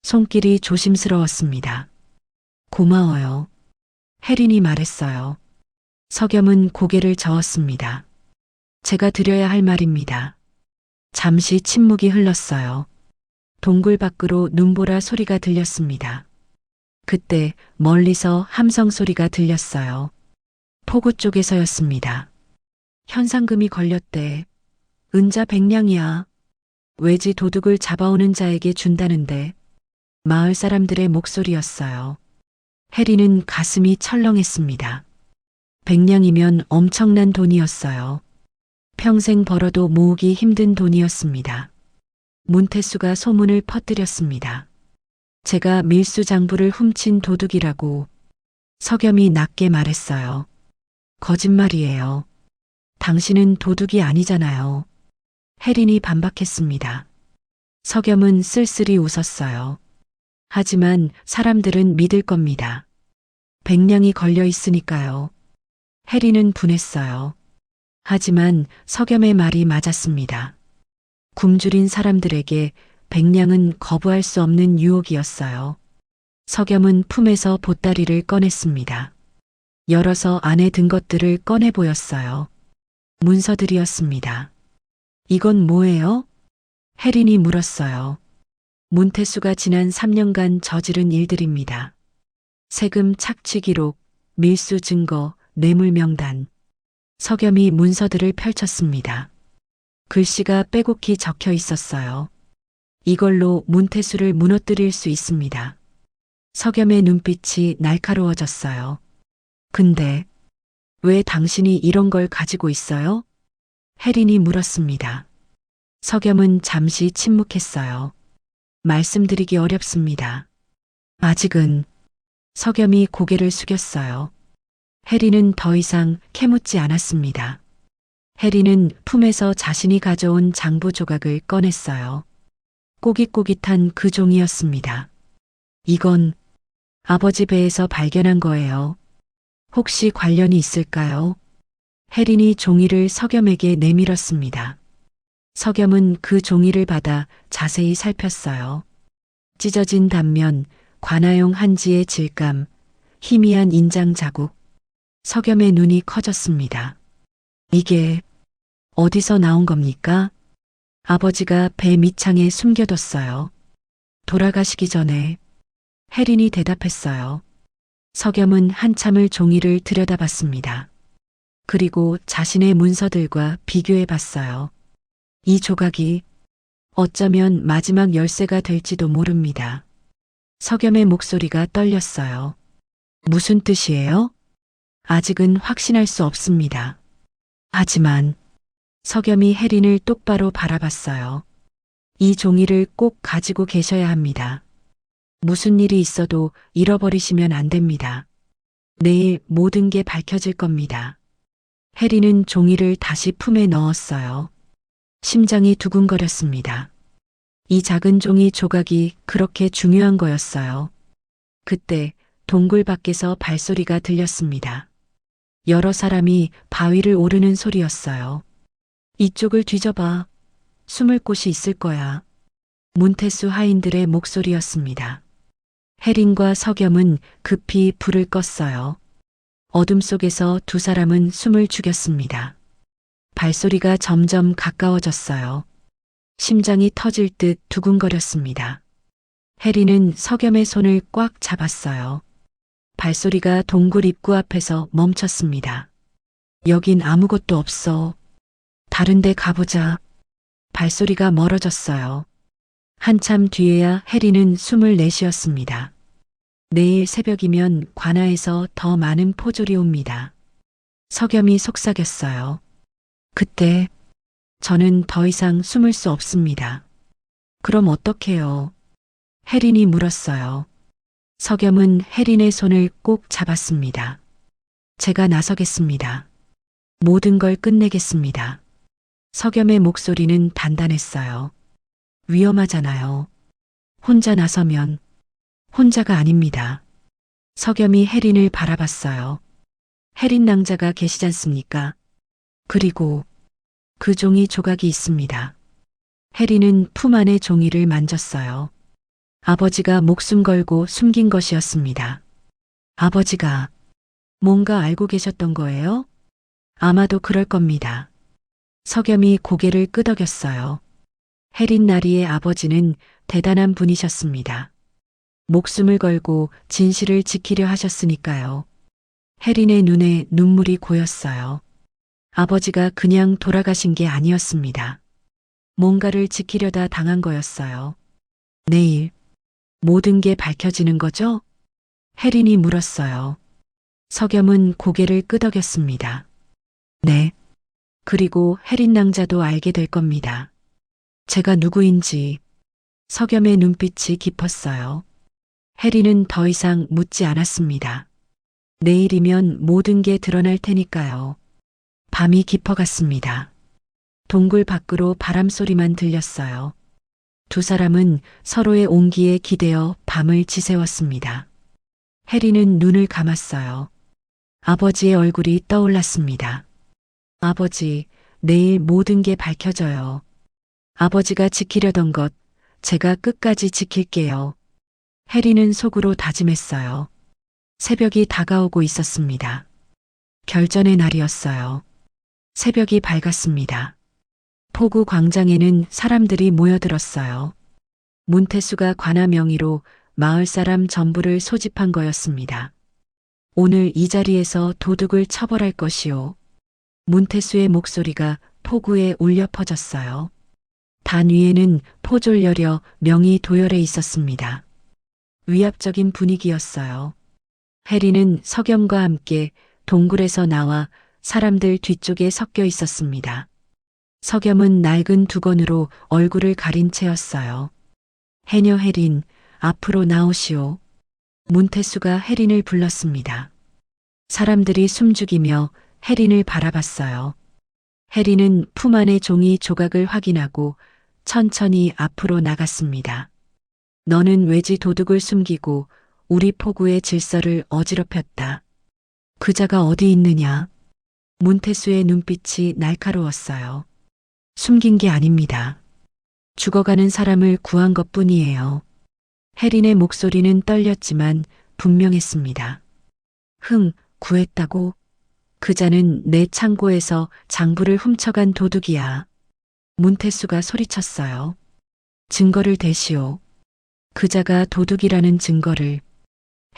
손길이 조심스러웠습니다. 고마워요. 혜린이 말했어요. 석염은 고개를 저었습니다. 제가 드려야 할 말입니다. 잠시 침묵이 흘렀어요. 동굴 밖으로 눈보라 소리가 들렸습니다. 그때 멀리서 함성 소리가 들렸어요. 포구 쪽에서였습니다. 현상금이 걸렸대. 은자 100냥이야. 외지 도둑을 잡아오는 자에게 준다는데. 마을 사람들의 목소리였어요. 혜리는 가슴이 철렁했습니다. 100냥이면 엄청난 돈이었어요. 평생 벌어도 모으기 힘든 돈이었습니다. 문태수가 소문을 퍼뜨렸습니다. 제가 밀수 장부를 훔친 도둑이라고. 석염이 낮게 말했어요. 거짓말이에요. 당신은 도둑이 아니잖아요. 혜린이 반박했습니다. 석염은 쓸쓸히 웃었어요. 하지만 사람들은 믿을 겁니다. 100냥이 걸려 있으니까요. 혜린은 분했어요. 하지만 석염의 말이 맞았습니다. 굶주린 사람들에게 100냥은 거부할 수 없는 유혹이었어요. 석염은 품에서 보따리를 꺼냈습니다. 열어서 안에 든 것들을 꺼내 보였어요. 문서들이었습니다. 이건 뭐예요? 혜린이 물었어요. 문태수가 지난 3년간 저지른 일들입니다. 세금 착취 기록, 밀수 증거, 뇌물 명단. 석염이 문서들을 펼쳤습니다. 글씨가 빼곡히 적혀 있었어요. 이걸로 문태수를 무너뜨릴 수 있습니다. 석염의 눈빛이 날카로워졌어요. 근데 왜 당신이 이런 걸 가지고 있어요? 혜린이 물었습니다. 석염은 잠시 침묵했어요. 말씀드리기 어렵습니다. 아직은. 석염이 고개를 숙였어요. 혜린은 더 이상 캐묻지 않았습니다. 혜린은 품에서 자신이 가져온 장부 조각을 꺼냈어요. 꼬깃꼬깃한 그 종이였습니다. 이건 아버지 배에서 발견한 거예요. 혹시 관련이 있을까요? 혜린이 종이를 석염에게 내밀었습니다. 석염은 그 종이를 받아 자세히 살폈어요. 찢어진 단면, 관아용 한지의 질감, 희미한 인장 자국. 석염의 눈이 커졌습니다. 이게 어디서 나온 겁니까? 아버지가 배 밑창에 숨겨뒀어요. 돌아가시기 전에 혜린이 대답했어요. 석염은 한참을 종이를 들여다봤습니다. 그리고 자신의 문서들과 비교해 봤어요. 이 조각이 어쩌면 마지막 열쇠가 될지도 모릅니다. 석염의 목소리가 떨렸어요. 무슨 뜻이에요? 아직은 확신할 수 없습니다. 하지만 석염이 혜린을 똑바로 바라봤어요. 이 종이를 꼭 가지고 계셔야 합니다. 무슨 일이 있어도 잃어버리시면 안 됩니다. 내일 모든 게 밝혀질 겁니다. 혜린은 종이를 다시 품에 넣었어요. 심장이 두근거렸습니다. 이 작은 종이 조각이 그렇게 중요한 거였어요. 그때 동굴 밖에서 발소리가 들렸습니다. 여러 사람이 바위를 오르는 소리였어요. 이쪽을 뒤져봐. 숨을 곳이 있을 거야. 문태수 하인들의 목소리였습니다. 혜린과 석염은 급히 불을 껐어요. 어둠 속에서 두 사람은 숨을 죽였습니다. 발소리가 점점 가까워졌어요. 심장이 터질 듯 두근거렸습니다. 혜린은 석염의 손을 꽉 잡았어요. 발소리가 동굴 입구 앞에서 멈췄습니다. 여긴 아무것도 없어. 다른 데 가보자. 발소리가 멀어졌어요. 한참 뒤에야 혜린은 숨을 내쉬었습니다. 내일 새벽이면 관아에서 더 많은 포졸이 옵니다. 석염이 속삭였어요. 그때 저는 더 이상 숨을 수 없습니다. 그럼 어떡해요? 혜린이 물었어요. 석염은 혜린의 손을 꼭 잡았습니다. 제가 나서겠습니다. 모든 걸 끝내겠습니다. 석염의 목소리는 단단했어요. 위험하잖아요. 혼자 나서면 혼자가 아닙니다. 석염이 혜린을 바라봤어요. 혜린 낭자가 계시지 않습니까? 그리고 그 종이 조각이 있습니다. 혜린은 품 안의 종이를 만졌어요. 아버지가 목숨 걸고 숨긴 것이었습니다. 아버지가 뭔가 알고 계셨던 거예요? 아마도 그럴 겁니다. 석염이 고개를 끄덕였어요. 혜린 나리의 아버지는 대단한 분이셨습니다. 목숨을 걸고 진실을 지키려 하셨으니까요. 혜린의 눈에 눈물이 고였어요. 아버지가 그냥 돌아가신 게 아니었습니다. 뭔가를 지키려다 당한 거였어요. 내일 모든 게 밝혀지는 거죠? 혜린이 물었어요. 석염은 고개를 끄덕였습니다. 네. 그리고 혜린 낭자도 알게 될 겁니다. 제가 누구인지. 석염의 눈빛이 깊었어요. 혜린은 더 이상 묻지 않았습니다. 내일이면 모든 게 드러날 테니까요. 밤이 깊어갔습니다. 동굴 밖으로 바람소리만 들렸어요. 두 사람은 서로의 온기에 기대어 밤을 지새웠습니다. 혜린은 눈을 감았어요. 아버지의 얼굴이 떠올랐습니다. 아버지, 내일 모든 게 밝혀져요. 아버지가 지키려던 것, 제가 끝까지 지킬게요. 혜린은 속으로 다짐했어요. 새벽이 다가오고 있었습니다. 결전의 날이었어요. 새벽이 밝았습니다. 포구 광장에는 사람들이 모여들었어요. 문태수가 관아 명의로 마을 사람 전부를 소집한 거였습니다. 오늘 이 자리에서 도둑을 처벌할 것이오. 문태수의 목소리가 포구에 울려 퍼졌어요. 단 위에는 포졸 여려 명이 도열해 있었습니다. 위압적인 분위기였어요. 혜린은 석염과 함께 동굴에서 나와 사람들 뒤쪽에 섞여 있었습니다. 석염은 낡은 두건으로 얼굴을 가린 채였어요. 해녀 혜린, 앞으로 나오시오. 문태수가 혜린을 불렀습니다. 사람들이 숨죽이며 혜린을 바라봤어요. 혜린은 품 안의 종이 조각을 확인하고 천천히 앞으로 나갔습니다. 너는 외지 도둑을 숨기고 우리 포구의 질서를 어지럽혔다. 그자가 어디 있느냐? 문태수의 눈빛이 날카로웠어요. 숨긴 게 아닙니다. 죽어가는 사람을 구한 것뿐이에요. 혜린의 목소리는 떨렸지만 분명했습니다. 구했다고? 그자는 내 창고에서 장부를 훔쳐간 도둑이야. 문태수가 소리쳤어요. 증거를 대시오. 그자가 도둑이라는 증거를.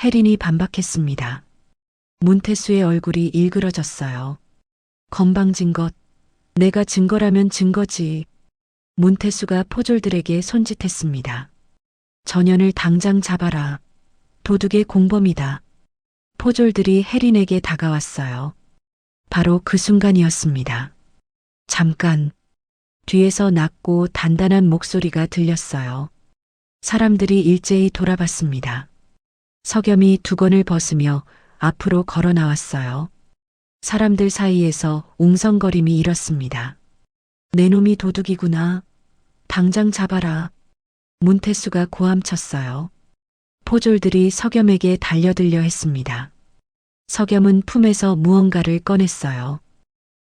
혜린이 반박했습니다. 문태수의 얼굴이 일그러졌어요. 건방진 것. 내가 증거라면 증거지. 문태수가 포졸들에게 손짓했습니다. 전현을 당장 잡아라. 도둑의 공범이다. 포졸들이 혜린에게 다가왔어요. 바로 그 순간이었습니다. 잠깐. 뒤에서 낮고 단단한 목소리가 들렸어요. 사람들이 일제히 돌아봤습니다. 석염이 두건을 벗으며 앞으로 걸어 나왔어요. 사람들 사이에서 웅성거림이 일었습니다. 내 놈이 도둑이구나. 당장 잡아라. 문태수가 고함쳤어요. 포졸들이 석염에게 달려들려 했습니다. 석염은 품에서 무언가를 꺼냈어요.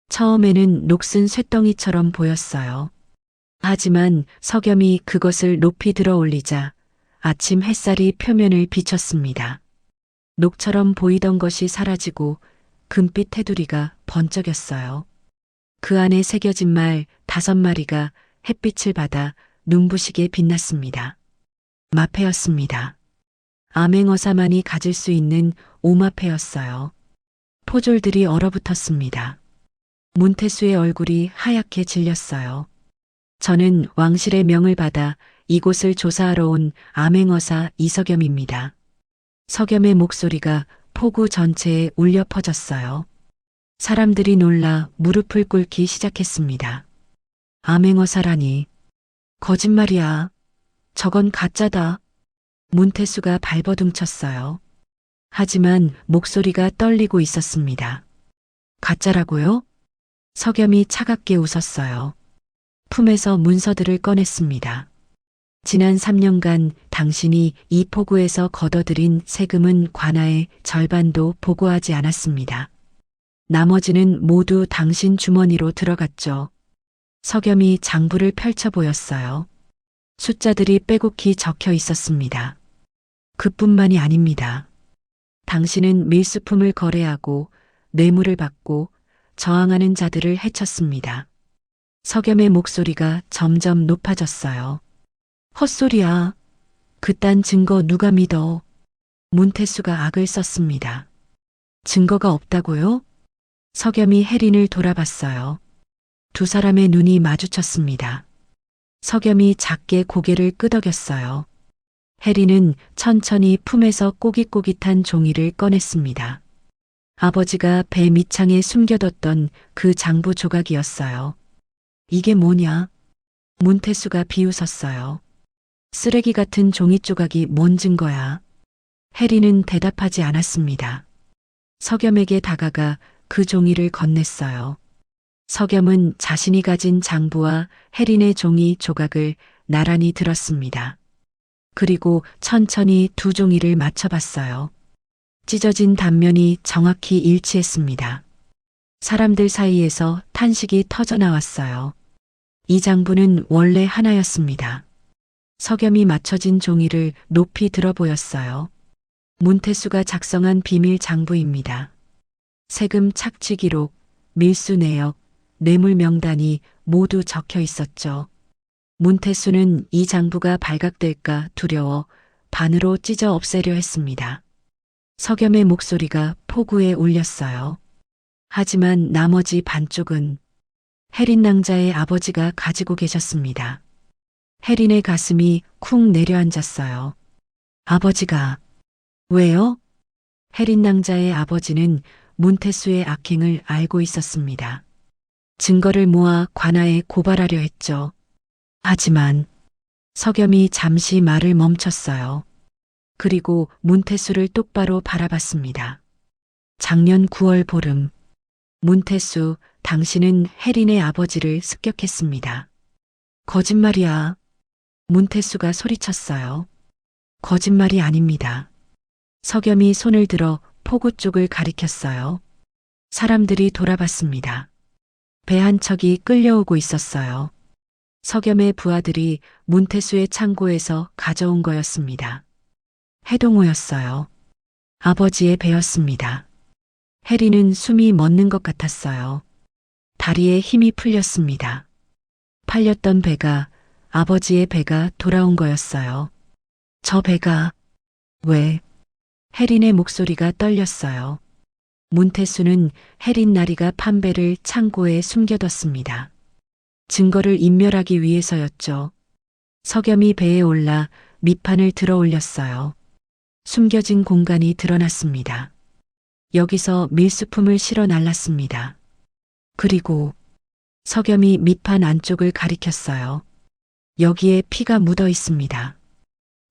처음에는 녹슨 쇳덩이처럼 보였어요. 하지만 석염이 그것을 높이 들어 올리자 아침 햇살이 표면을 비췄습니다. 녹처럼 보이던 것이 사라지고 금빛 테두리가 번쩍였어요. 그 안에 새겨진 말 5마리가 햇빛을 받아 눈부시게 빛났습니다. 마패였습니다. 암행어사만이 가질 수 있는 오마패였어요. 포졸들이 얼어붙었습니다. 문태수의 얼굴이 하얗게 질렸어요. 저는 왕실의 명을 받아 이곳을 조사하러 온 암행어사 이석염입니다. 석염의 목소리가 포구 전체에 울려 퍼졌어요. 사람들이 놀라 무릎을 꿇기 시작했습니다. 암행어사라니. 거짓말이야. 저건 가짜다. 문태수가 발버둥쳤어요. 하지만 목소리가 떨리고 있었습니다. 가짜라고요? 석염이 차갑게 웃었어요. 품에서 문서들을 꺼냈습니다. 지난 3년간 당신이 이 포구에서 걷어들인 세금은 관아의 절반도 보고하지 않았습니다. 나머지는 모두 당신 주머니로 들어갔죠. 석염이 장부를 펼쳐 보였어요. 숫자들이 빼곡히 적혀 있었습니다. 그뿐만이 아닙니다. 당신은 밀수품을 거래하고 뇌물을 받고 저항하는 자들을 해쳤습니다. 석염의 목소리가 점점 높아졌어요. 헛소리야. 그딴 증거 누가 믿어? 문태수가 악을 썼습니다. 증거가 없다고요? 석염이 혜린을 돌아봤어요. 두 사람의 눈이 마주쳤습니다. 석염이 작게 고개를 끄덕였어요. 혜린은 천천히 품에서 꼬깃꼬깃한 종이를 꺼냈습니다. 아버지가 배 밑창에 숨겨뒀던 그 장부 조각이었어요. 이게 뭐냐? 문태수가 비웃었어요. 쓰레기 같은 종이 조각이 뭔 증거야? 혜린은 대답하지 않았습니다. 석염에게 다가가 그 종이를 건넸어요. 석염은 자신이 가진 장부와 혜린의 종이 조각을 나란히 들었습니다. 그리고 천천히 두 종이를 맞춰봤어요. 찢어진 단면이 정확히 일치했습니다. 사람들 사이에서 탄식이 터져나왔어요. 이 장부는 원래 하나였습니다. 석염이 맞춰진 종이를 높이 들어 보였어요. 문태수가 작성한 비밀 장부입니다. 세금 착취 기록, 밀수 내역, 뇌물 명단이 모두 적혀 있었죠. 문태수는 이 장부가 발각될까 두려워 반으로 찢어 없애려 했습니다. 석염의 목소리가 포구에 울렸어요. 하지만 나머지 반쪽은 혜린 낭자의 아버지가 가지고 계셨습니다. 혜린의 가슴이 쿵 내려앉았어요. 아버지가. 왜요? 혜린 낭자의 아버지는 문태수의 악행을 알고 있었습니다. 증거를 모아 관아에 고발하려 했죠. 하지만 석염이 잠시 말을 멈췄어요. 그리고 문태수를 똑바로 바라봤습니다. 작년 9월 보름, 문태수, 당신은 혜린의 아버지를 습격했습니다. 거짓말이야. 문태수가 소리쳤어요. 거짓말이 아닙니다. 석염이 손을 들어 포구 쪽을 가리켰어요. 사람들이 돌아봤습니다. 배 한 척이 끌려오고 있었어요. 석염의 부하들이 문태수의 창고에서 가져온 거였습니다. 해동호였어요. 아버지의 배였습니다. 해리는 숨이 멎는 것 같았어요. 다리에 힘이 풀렸습니다. 팔렸던 배가 아버지의 배가 돌아온 거였어요. 저 배가 왜? 혜린의 목소리가 떨렸어요. 문태수는 혜린 나리가 판 배를 창고에 숨겨뒀습니다. 증거를 인멸하기 위해서였죠. 석염이 배에 올라 밑판을 들어 올렸어요. 숨겨진 공간이 드러났습니다. 여기서 밀수품을 실어 날랐습니다. 그리고 석염이 밑판 안쪽을 가리켰어요. 여기에 피가 묻어 있습니다.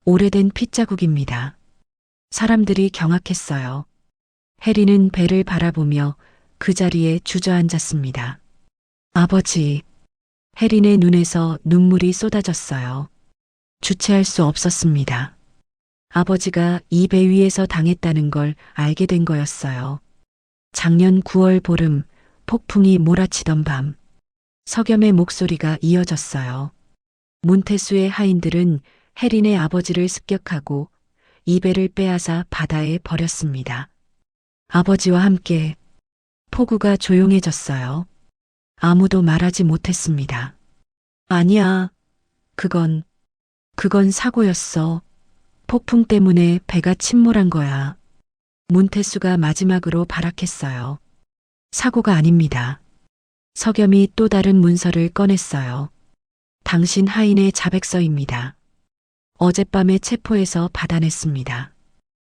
오래된 핏자국입니다. 사람들이 경악했어요. 해리는 배를 바라보며 그 자리에 주저앉았습니다. 아버지. 해린의 눈에서 눈물이 쏟아졌어요. 주체할 수 없었습니다. 아버지가 이 배 위에서 당했다는 걸 알게 된 거였어요. 작년 9월 보름, 폭풍이 몰아치던 밤, 석염의 목소리가 이어졌어요. 문태수의 하인들은 해린의 아버지를 습격하고 이 배를 빼앗아 바다에 버렸습니다. 아버지와 함께 포구가 조용해졌어요. 아무도 말하지 못했습니다. 아니야. 그건 사고였어. 폭풍 때문에 배가 침몰한 거야. 문태수가 마지막으로 발악했어요. 사고가 아닙니다. 석염이 또 다른 문서를 꺼냈어요. 당신 하인의 자백서입니다. 어젯밤에 체포해서 받아냈습니다.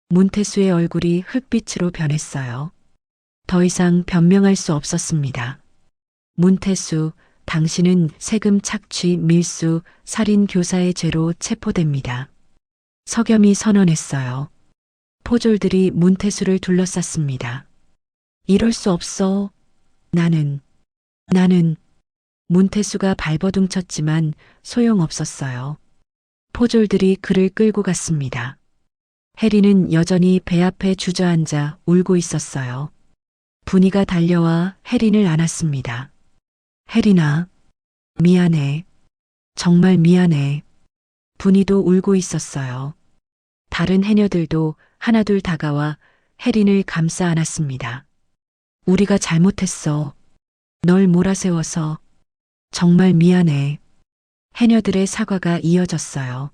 문태수의 얼굴이 흙빛으로 변했어요. 더 이상 변명할 수 없었습니다. 문태수, 당신은 세금 착취, 밀수, 살인 교사의 죄로 체포됩니다. 석염이 선언했어요. 포졸들이 문태수를 둘러쌌습니다. 이럴 수 없어. 나는. 문태수가 발버둥쳤지만 소용없었어요. 포졸들이 그를 끌고 갔습니다. 해리는 여전히 배 앞에 주저앉아 울고 있었어요. 분이가 달려와 해린을 안았습니다. 해린아, 미안해. 정말 미안해. 분이도 울고 있었어요. 다른 해녀들도 하나둘 다가와 해린을 감싸 안았습니다. 우리가 잘못했어. 널 몰아세워서. 정말 미안해. 해녀들의 사과가 이어졌어요.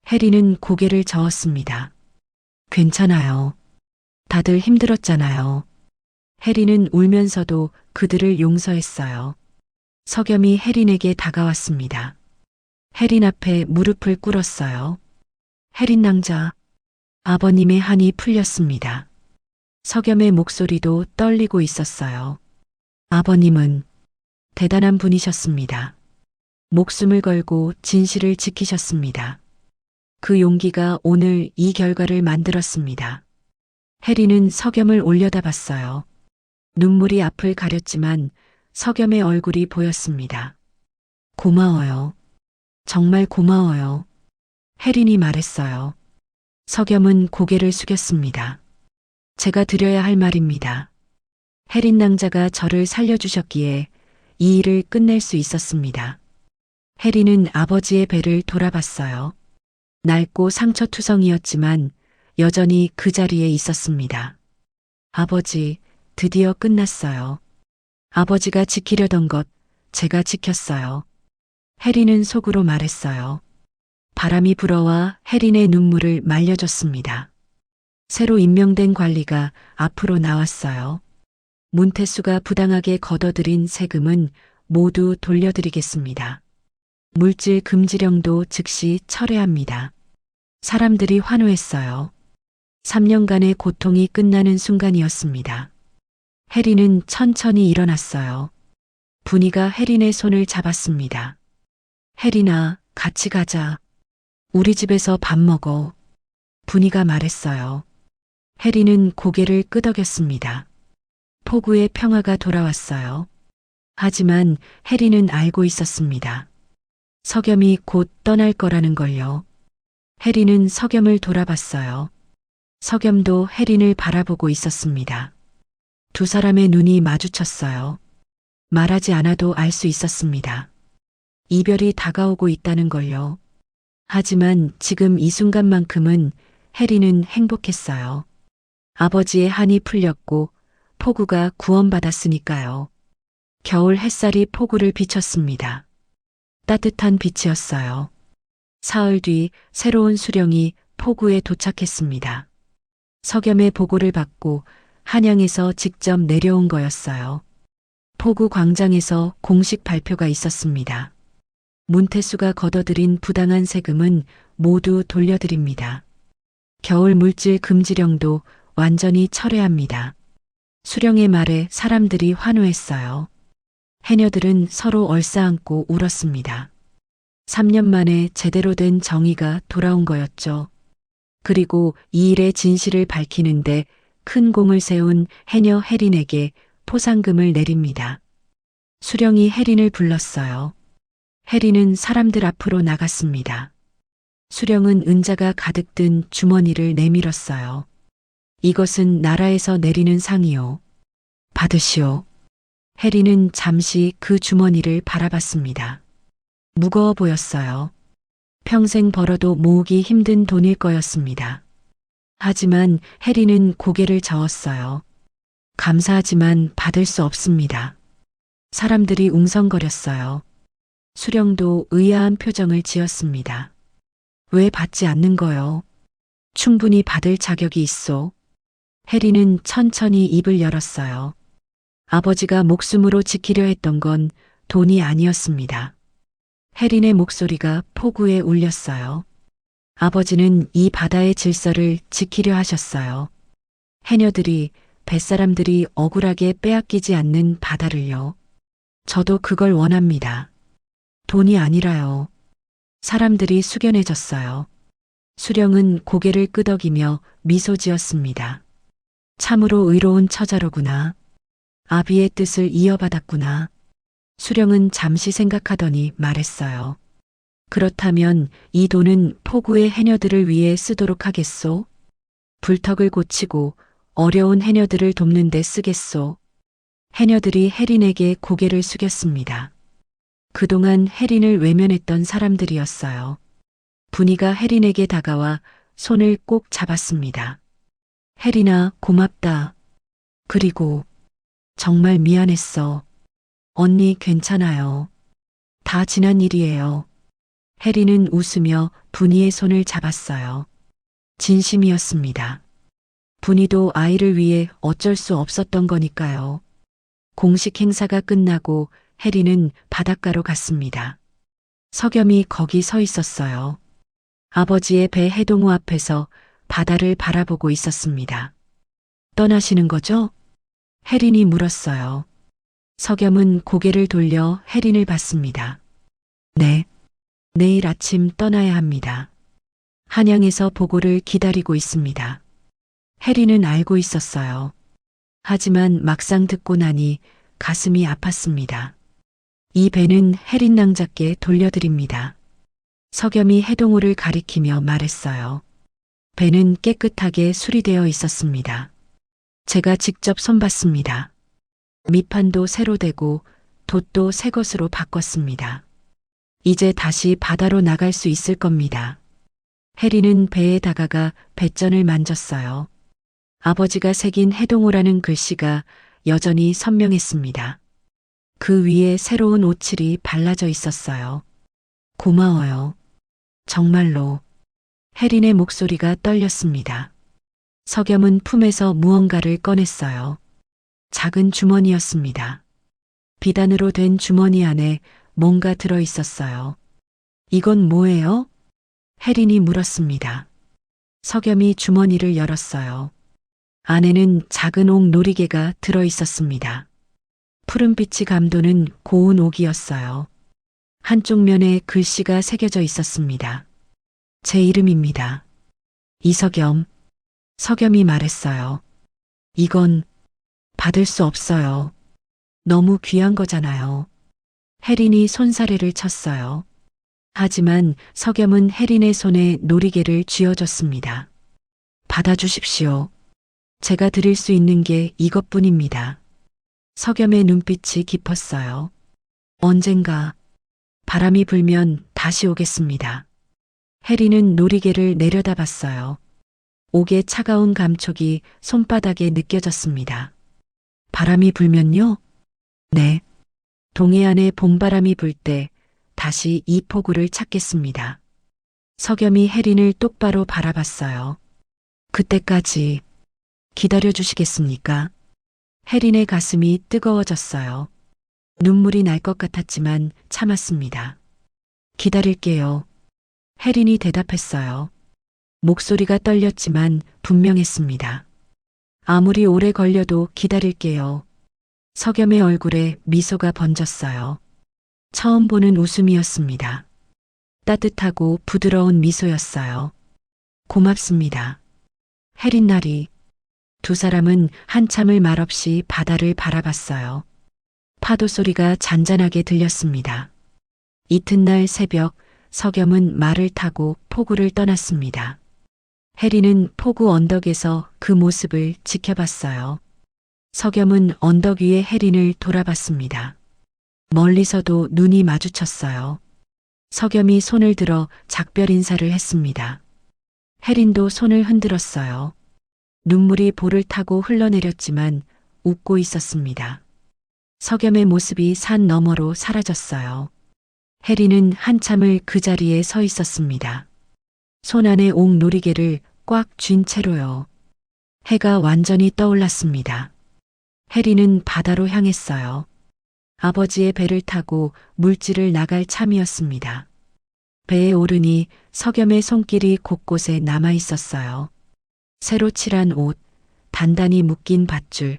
해린은 고개를 저었습니다. 괜찮아요. 다들 힘들었잖아요. 해린은 울면서도 그들을 용서했어요. 석염이 해린에게 다가왔습니다. 해린 앞에 무릎을 꿇었어요. 해린 낭자, 아버님의 한이 풀렸습니다. 석염의 목소리도 떨리고 있었어요. 아버님은 대단한 분이셨습니다. 목숨을 걸고 진실을 지키셨습니다. 그 용기가 오늘 이 결과를 만들었습니다. 해린은 석염을 올려다봤어요. 눈물이 앞을 가렸지만 석염의 얼굴이 보였습니다. 고마워요. 정말 고마워요. 해린이 말했어요. 석염은 고개를 숙였습니다. 제가 드려야 할 말입니다. 해린 낭자가 저를 살려주셨기에 이 일을 끝낼 수 있었습니다. 해린은 아버지의 배를 돌아봤어요. 낡고 상처투성이었지만 여전히 그 자리에 있었습니다. 아버지, 드디어 끝났어요. 아버지가 지키려던 것, 제가 지켰어요. 해린은 속으로 말했어요. 바람이 불어와 해린의 눈물을 말려줬습니다. 새로 임명된 관리가 앞으로 나왔어요. 문태수가 부당하게 걷어들인 세금은 모두 돌려드리겠습니다. 물질 금지령도 즉시 철회합니다. 사람들이 환호했어요. 3년간의 고통이 끝나는 순간이었습니다. 해린은 천천히 일어났어요. 분이가 해린의 손을 잡았습니다. 해린아, 같이 가자. 우리 집에서 밥 먹어. 분이가 말했어요. 해린은 고개를 끄덕였습니다. 포구의 평화가 돌아왔어요. 하지만 해린은 알고 있었습니다. 석염이 곧 떠날 거라는 걸요. 해린은 석염을 돌아봤어요. 석염도 혜린을 바라보고 있었습니다. 두 사람의 눈이 마주쳤어요. 말하지 않아도 알 수 있었습니다. 이별이 다가오고 있다는 걸요. 하지만 지금 이 순간만큼은 혜린은 행복했어요. 아버지의 한이 풀렸고 포구가 구원받았으니까요. 겨울 햇살이 포구를 비췄습니다. 따뜻한 빛이었어요. 사흘 뒤 새로운 수령이 포구에 도착했습니다. 석염의 보고를 받고 한양에서 직접 내려온 거였어요. 포구 광장에서 공식 발표가 있었습니다. 문태수가 걷어들인 부당한 세금은 모두 돌려드립니다. 겨울 물질 금지령도 완전히 철회합니다. 수령의 말에 사람들이 환호했어요. 해녀들은 서로 얼싸안고 울었습니다. 3년 만에 제대로 된 정의가 돌아온 거였죠. 그리고 이 일의 진실을 밝히는데 큰 공을 세운 해녀 혜린에게 포상금을 내립니다. 수령이 혜린을 불렀어요. 혜린은 사람들 앞으로 나갔습니다. 수령은 은자가 가득 든 주머니를 내밀었어요. 이것은 나라에서 내리는 상이요. 받으시오. 혜린은 잠시 그 주머니를 바라봤습니다. 무거워 보였어요. 평생 벌어도 모으기 힘든 돈일 거였습니다. 하지만 혜린은 고개를 저었어요. 감사하지만 받을 수 없습니다. 사람들이 웅성거렸어요. 수령도 의아한 표정을 지었습니다. 왜 받지 않는 거요? 충분히 받을 자격이 있소. 혜린은 천천히 입을 열었어요. 아버지가 목숨으로 지키려 했던 건 돈이 아니었습니다. 혜린의 목소리가 포구에 울렸어요. 아버지는 이 바다의 질서를 지키려 하셨어요. 해녀들이, 뱃사람들이 억울하게 빼앗기지 않는 바다를요. 저도 그걸 원합니다. 돈이 아니라요. 사람들이 숙연해졌어요. 수령은 고개를 끄덕이며 미소 지었습니다. 참으로 의로운 처자로구나. 아비의 뜻을 이어받았구나. 수령은 잠시 생각하더니 말했어요. 그렇다면 이 돈은 포구의 해녀들을 위해 쓰도록 하겠소? 불턱을 고치고 어려운 해녀들을 돕는 데 쓰겠소? 해녀들이 혜린에게 고개를 숙였습니다. 그동안 혜린을 외면했던 사람들이었어요. 분이가 혜린에게 다가와 손을 꼭 잡았습니다. 혜린아, 고맙다. 그리고 정말 미안했어. 언니 괜찮아요. 다 지난 일이에요. 혜린은 웃으며 분이의 손을 잡았어요. 진심이었습니다. 분이도 아이를 위해 어쩔 수 없었던 거니까요. 공식 행사가 끝나고 혜린은 바닷가로 갔습니다. 석염이 거기 서 있었어요. 아버지의 배 해동호 앞에서 바다를 바라보고 있었습니다. 떠나시는 거죠? 혜린이 물었어요. 석염은 고개를 돌려 혜린을 봤습니다. 네. 내일 아침 떠나야 합니다. 한양에서 보고를 기다리고 있습니다. 혜린은 알고 있었어요. 하지만 막상 듣고 나니 가슴이 아팠습니다. 이 배는 혜린 낭자께 돌려드립니다. 석염이 해동호를 가리키며 말했어요. 배는 깨끗하게 수리되어 있었습니다. 제가 직접 손봤습니다. 밑판도 새로 되고 돛도 새 것으로 바꿨습니다. 이제 다시 바다로 나갈 수 있을 겁니다. 혜린은 배에 다가가 뱃전을 만졌어요. 아버지가 새긴 해동호라는 글씨가 여전히 선명했습니다. 그 위에 새로운 오칠이 발라져 있었어요. 고마워요. 정말로. 혜린의 목소리가 떨렸습니다. 석염은 품에서 무언가를 꺼냈어요. 작은 주머니였습니다. 비단으로 된 주머니 안에 뭔가 들어 있었어요. 이건 뭐예요? 혜린이 물었습니다. 석염이 주머니를 열었어요. 안에는 작은 옥 놀이개가 들어 있었습니다. 푸른빛이 감도는 고운 옥이었어요. 한쪽 면에 글씨가 새겨져 있었습니다. 제 이름입니다. 이석염. 석염이 말했어요. 이건 받을 수 없어요. 너무 귀한 거잖아요. 혜린이 손사래를 쳤어요. 하지만 석염은 혜린의 손에 놀이개를 쥐어줬습니다. 받아주십시오. 제가 드릴 수 있는 게 이것뿐입니다. 석염의 눈빛이 깊었어요. 언젠가 바람이 불면 다시 오겠습니다. 해리는 놀이개를 내려다봤어요. 옥의 차가운 감촉이 손바닥에 느껴졌습니다. 바람이 불면요? 네. 동해안에 봄바람이 불 때 다시 이 포구를 찾겠습니다. 석염이 해린을 똑바로 바라봤어요. 그때까지 기다려 주시겠습니까? 해린의 가슴이 뜨거워졌어요. 눈물이 날 것 같았지만 참았습니다. 기다릴게요. 해린이 대답했어요. 목소리가 떨렸지만 분명했습니다. 아무리 오래 걸려도 기다릴게요. 석염의 얼굴에 미소가 번졌어요. 처음 보는 웃음이었습니다. 따뜻하고 부드러운 미소였어요. 고맙습니다. 해린 날이. 두 사람은 한참을 말없이 바다를 바라봤어요. 파도 소리가 잔잔하게 들렸습니다. 이튿날 새벽 석염은 말을 타고 포구를 떠났습니다. 해리는 포구 언덕에서 그 모습을 지켜봤어요. 석염은 언덕 위에 해린을 돌아봤습니다. 멀리서도 눈이 마주쳤어요. 석염이 손을 들어 작별 인사를 했습니다. 해린도 손을 흔들었어요. 눈물이 볼을 타고 흘러내렸지만 웃고 있었습니다. 석염의 모습이 산 너머로 사라졌어요. 해리는 한참을 그 자리에 서 있었습니다. 손 안에 옥 놀이개를 꽉 쥔 채로요. 해가 완전히 떠올랐습니다. 해리는 바다로 향했어요. 아버지의 배를 타고 물질을 나갈 참이었습니다. 배에 오르니 석염의 손길이 곳곳에 남아 있었어요. 새로 칠한 옷, 단단히 묶인 밧줄,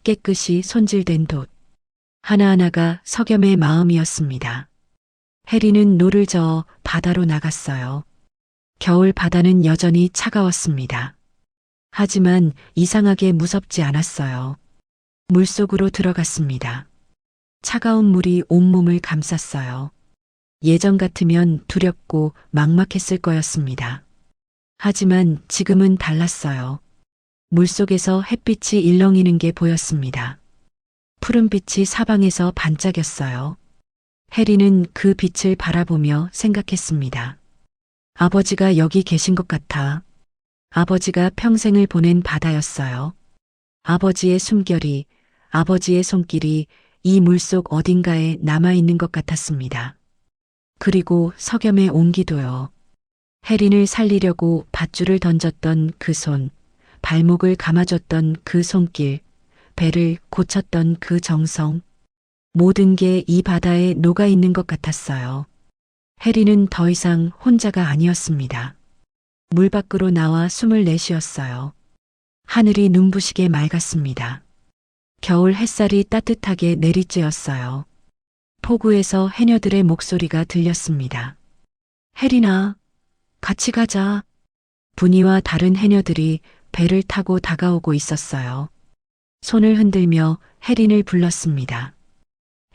깨끗이 손질된 돛. 하나하나가 석염의 마음이었습니다. 해리는 노를 저어 바다로 나갔어요. 겨울 바다는 여전히 차가웠습니다. 하지만 이상하게 무섭지 않았어요. 물속으로 들어갔습니다. 차가운 물이 온몸을 감쌌어요. 예전 같으면 두렵고 막막했을 거였습니다. 하지만 지금은 달랐어요. 물속에서 햇빛이 일렁이는 게 보였습니다. 푸른빛이 사방에서 반짝였어요. 해리는 그 빛을 바라보며 생각했습니다. 아버지가 여기 계신 것 같아. 아버지가 평생을 보낸 바다였어요. 아버지의 숨결이, 아버지의 손길이 이 물속 어딘가에 남아있는 것 같았습니다. 그리고 석염의 온기도요. 해린을 살리려고 밧줄을 던졌던 그 손, 발목을 감아줬던 그 손길, 배를 고쳤던 그 정성, 모든 게 이 바다에 녹아있는 것 같았어요. 해리는 더 이상 혼자가 아니었습니다. 물 밖으로 나와 숨을 내쉬었어요. 하늘이 눈부시게 맑았습니다. 겨울 햇살이 따뜻하게 내리쬐었어요. 포구에서 해녀들의 목소리가 들렸습니다. 해리나, 같이 가자. 분이와 다른 해녀들이 배를 타고 다가오고 있었어요. 손을 흔들며 해린을 불렀습니다.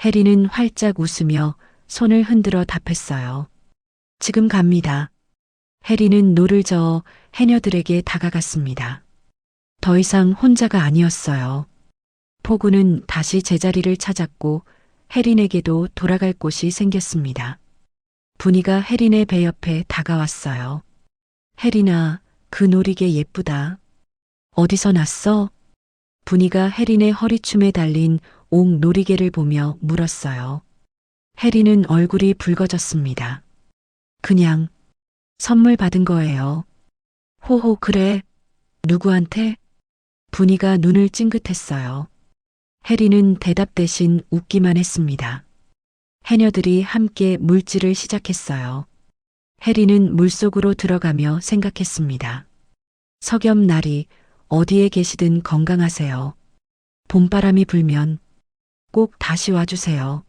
해린은 활짝 웃으며 손을 흔들어 답했어요. 지금 갑니다. 해린은 노를 저어 해녀들에게 다가갔습니다. 더 이상 혼자가 아니었어요. 포구는 다시 제자리를 찾았고 해린에게도 돌아갈 곳이 생겼습니다. 분이가 해린의 배 옆에 다가왔어요. 해린아, 그 놀이개 예쁘다. 어디서 났어? 분이가 해린의 허리춤에 달린 옥 놀이개를 보며 물었어요. 해린은 얼굴이 붉어졌습니다. 그냥 선물 받은 거예요. 호호, 그래? 누구한테? 분이가 눈을 찡긋했어요. 해린은 대답 대신 웃기만 했습니다. 해녀들이 함께 물질을 시작했어요. 해린은 물속으로 들어가며 생각했습니다. 석염 날이 어디에 계시든 건강하세요. 봄바람이 불면 꼭 다시 와주세요.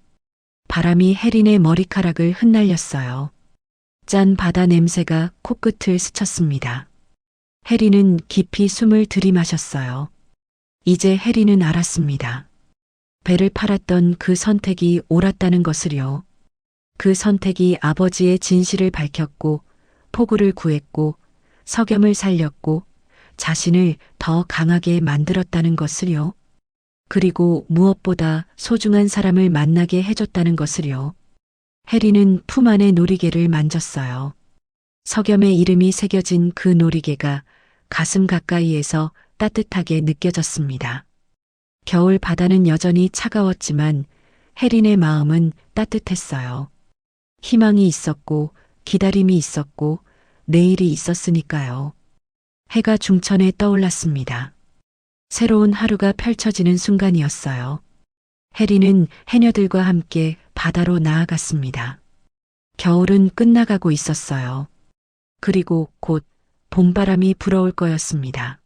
바람이 해린의 머리카락을 흩날렸어요. 짠 바다 냄새가 코끝을 스쳤습니다. 해린은 깊이 숨을 들이마셨어요. 이제 해린은 알았습니다. 배를 팔았던 그 선택이 옳았다는 것을요. 그 선택이 아버지의 진실을 밝혔고 포구를 구했고 석염을 살렸고 자신을 더 강하게 만들었다는 것을요. 그리고 무엇보다 소중한 사람을 만나게 해줬다는 것을요. 해리는 품 안의 놀이개를 만졌어요. 석염의 이름이 새겨진 그 놀이개가 가슴 가까이에서 따뜻하게 느껴졌습니다. 겨울 바다는 여전히 차가웠지만 해린의 마음은 따뜻했어요. 희망이 있었고 기다림이 있었고 내일이 있었으니까요. 해가 중천에 떠올랐습니다. 새로운 하루가 펼쳐지는 순간이었어요. 해리는 해녀들과 함께 바다로 나아갔습니다. 겨울은 끝나가고 있었어요. 그리고 곧 봄바람이 불어올 거였습니다.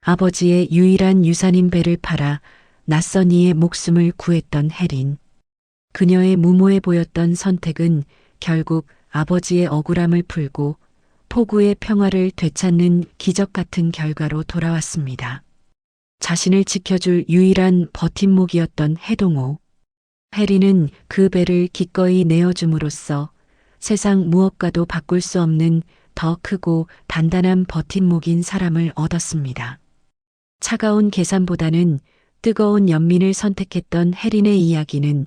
아버지의 유일한 유산인 배를 팔아 낯선 이의 목숨을 구했던 해린. 그녀의 무모해 보였던 선택은 결국 아버지의 억울함을 풀고 포구의 평화를 되찾는 기적 같은 결과로 돌아왔습니다. 자신을 지켜줄 유일한 버팀목이었던 해동호. 해리는 그 배를 기꺼이 내어줌으로써 세상 무엇과도 바꿀 수 없는 더 크고 단단한 버팀목인 사람을 얻었습니다. 차가운 계산보다는 뜨거운 연민을 선택했던 해린의 이야기는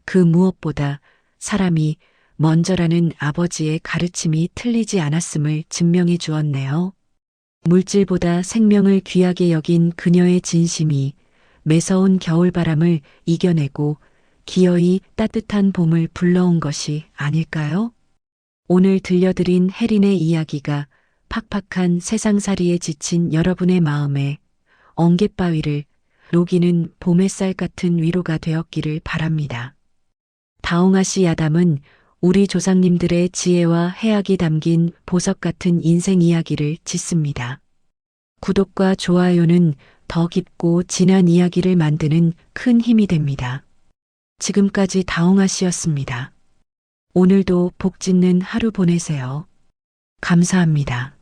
그 무엇보다 사람이 먼저라는 아버지의 가르침이 틀리지 않았음을 증명해 주었네요. 물질보다 생명을 귀하게 여긴 그녀의 진심이 매서운 겨울바람을 이겨내고 기어이 따뜻한 봄을 불러온 것이 아닐까요? 오늘 들려드린 해린의 이야기가 팍팍한 세상살이에 지친 여러분의 마음에 엉갯바위를 녹이는 봄 햇살 같은 위로가 되었기를 바랍니다. 다옹아시 야담은 우리 조상님들의 지혜와 해악이 담긴 보석 같은 인생 이야기를 짓습니다. 구독과 좋아요는 더 깊고 진한 이야기를 만드는 큰 힘이 됩니다. 지금까지 다옹아씨였습니다. 오늘도 복 짓는 하루 보내세요. 감사합니다.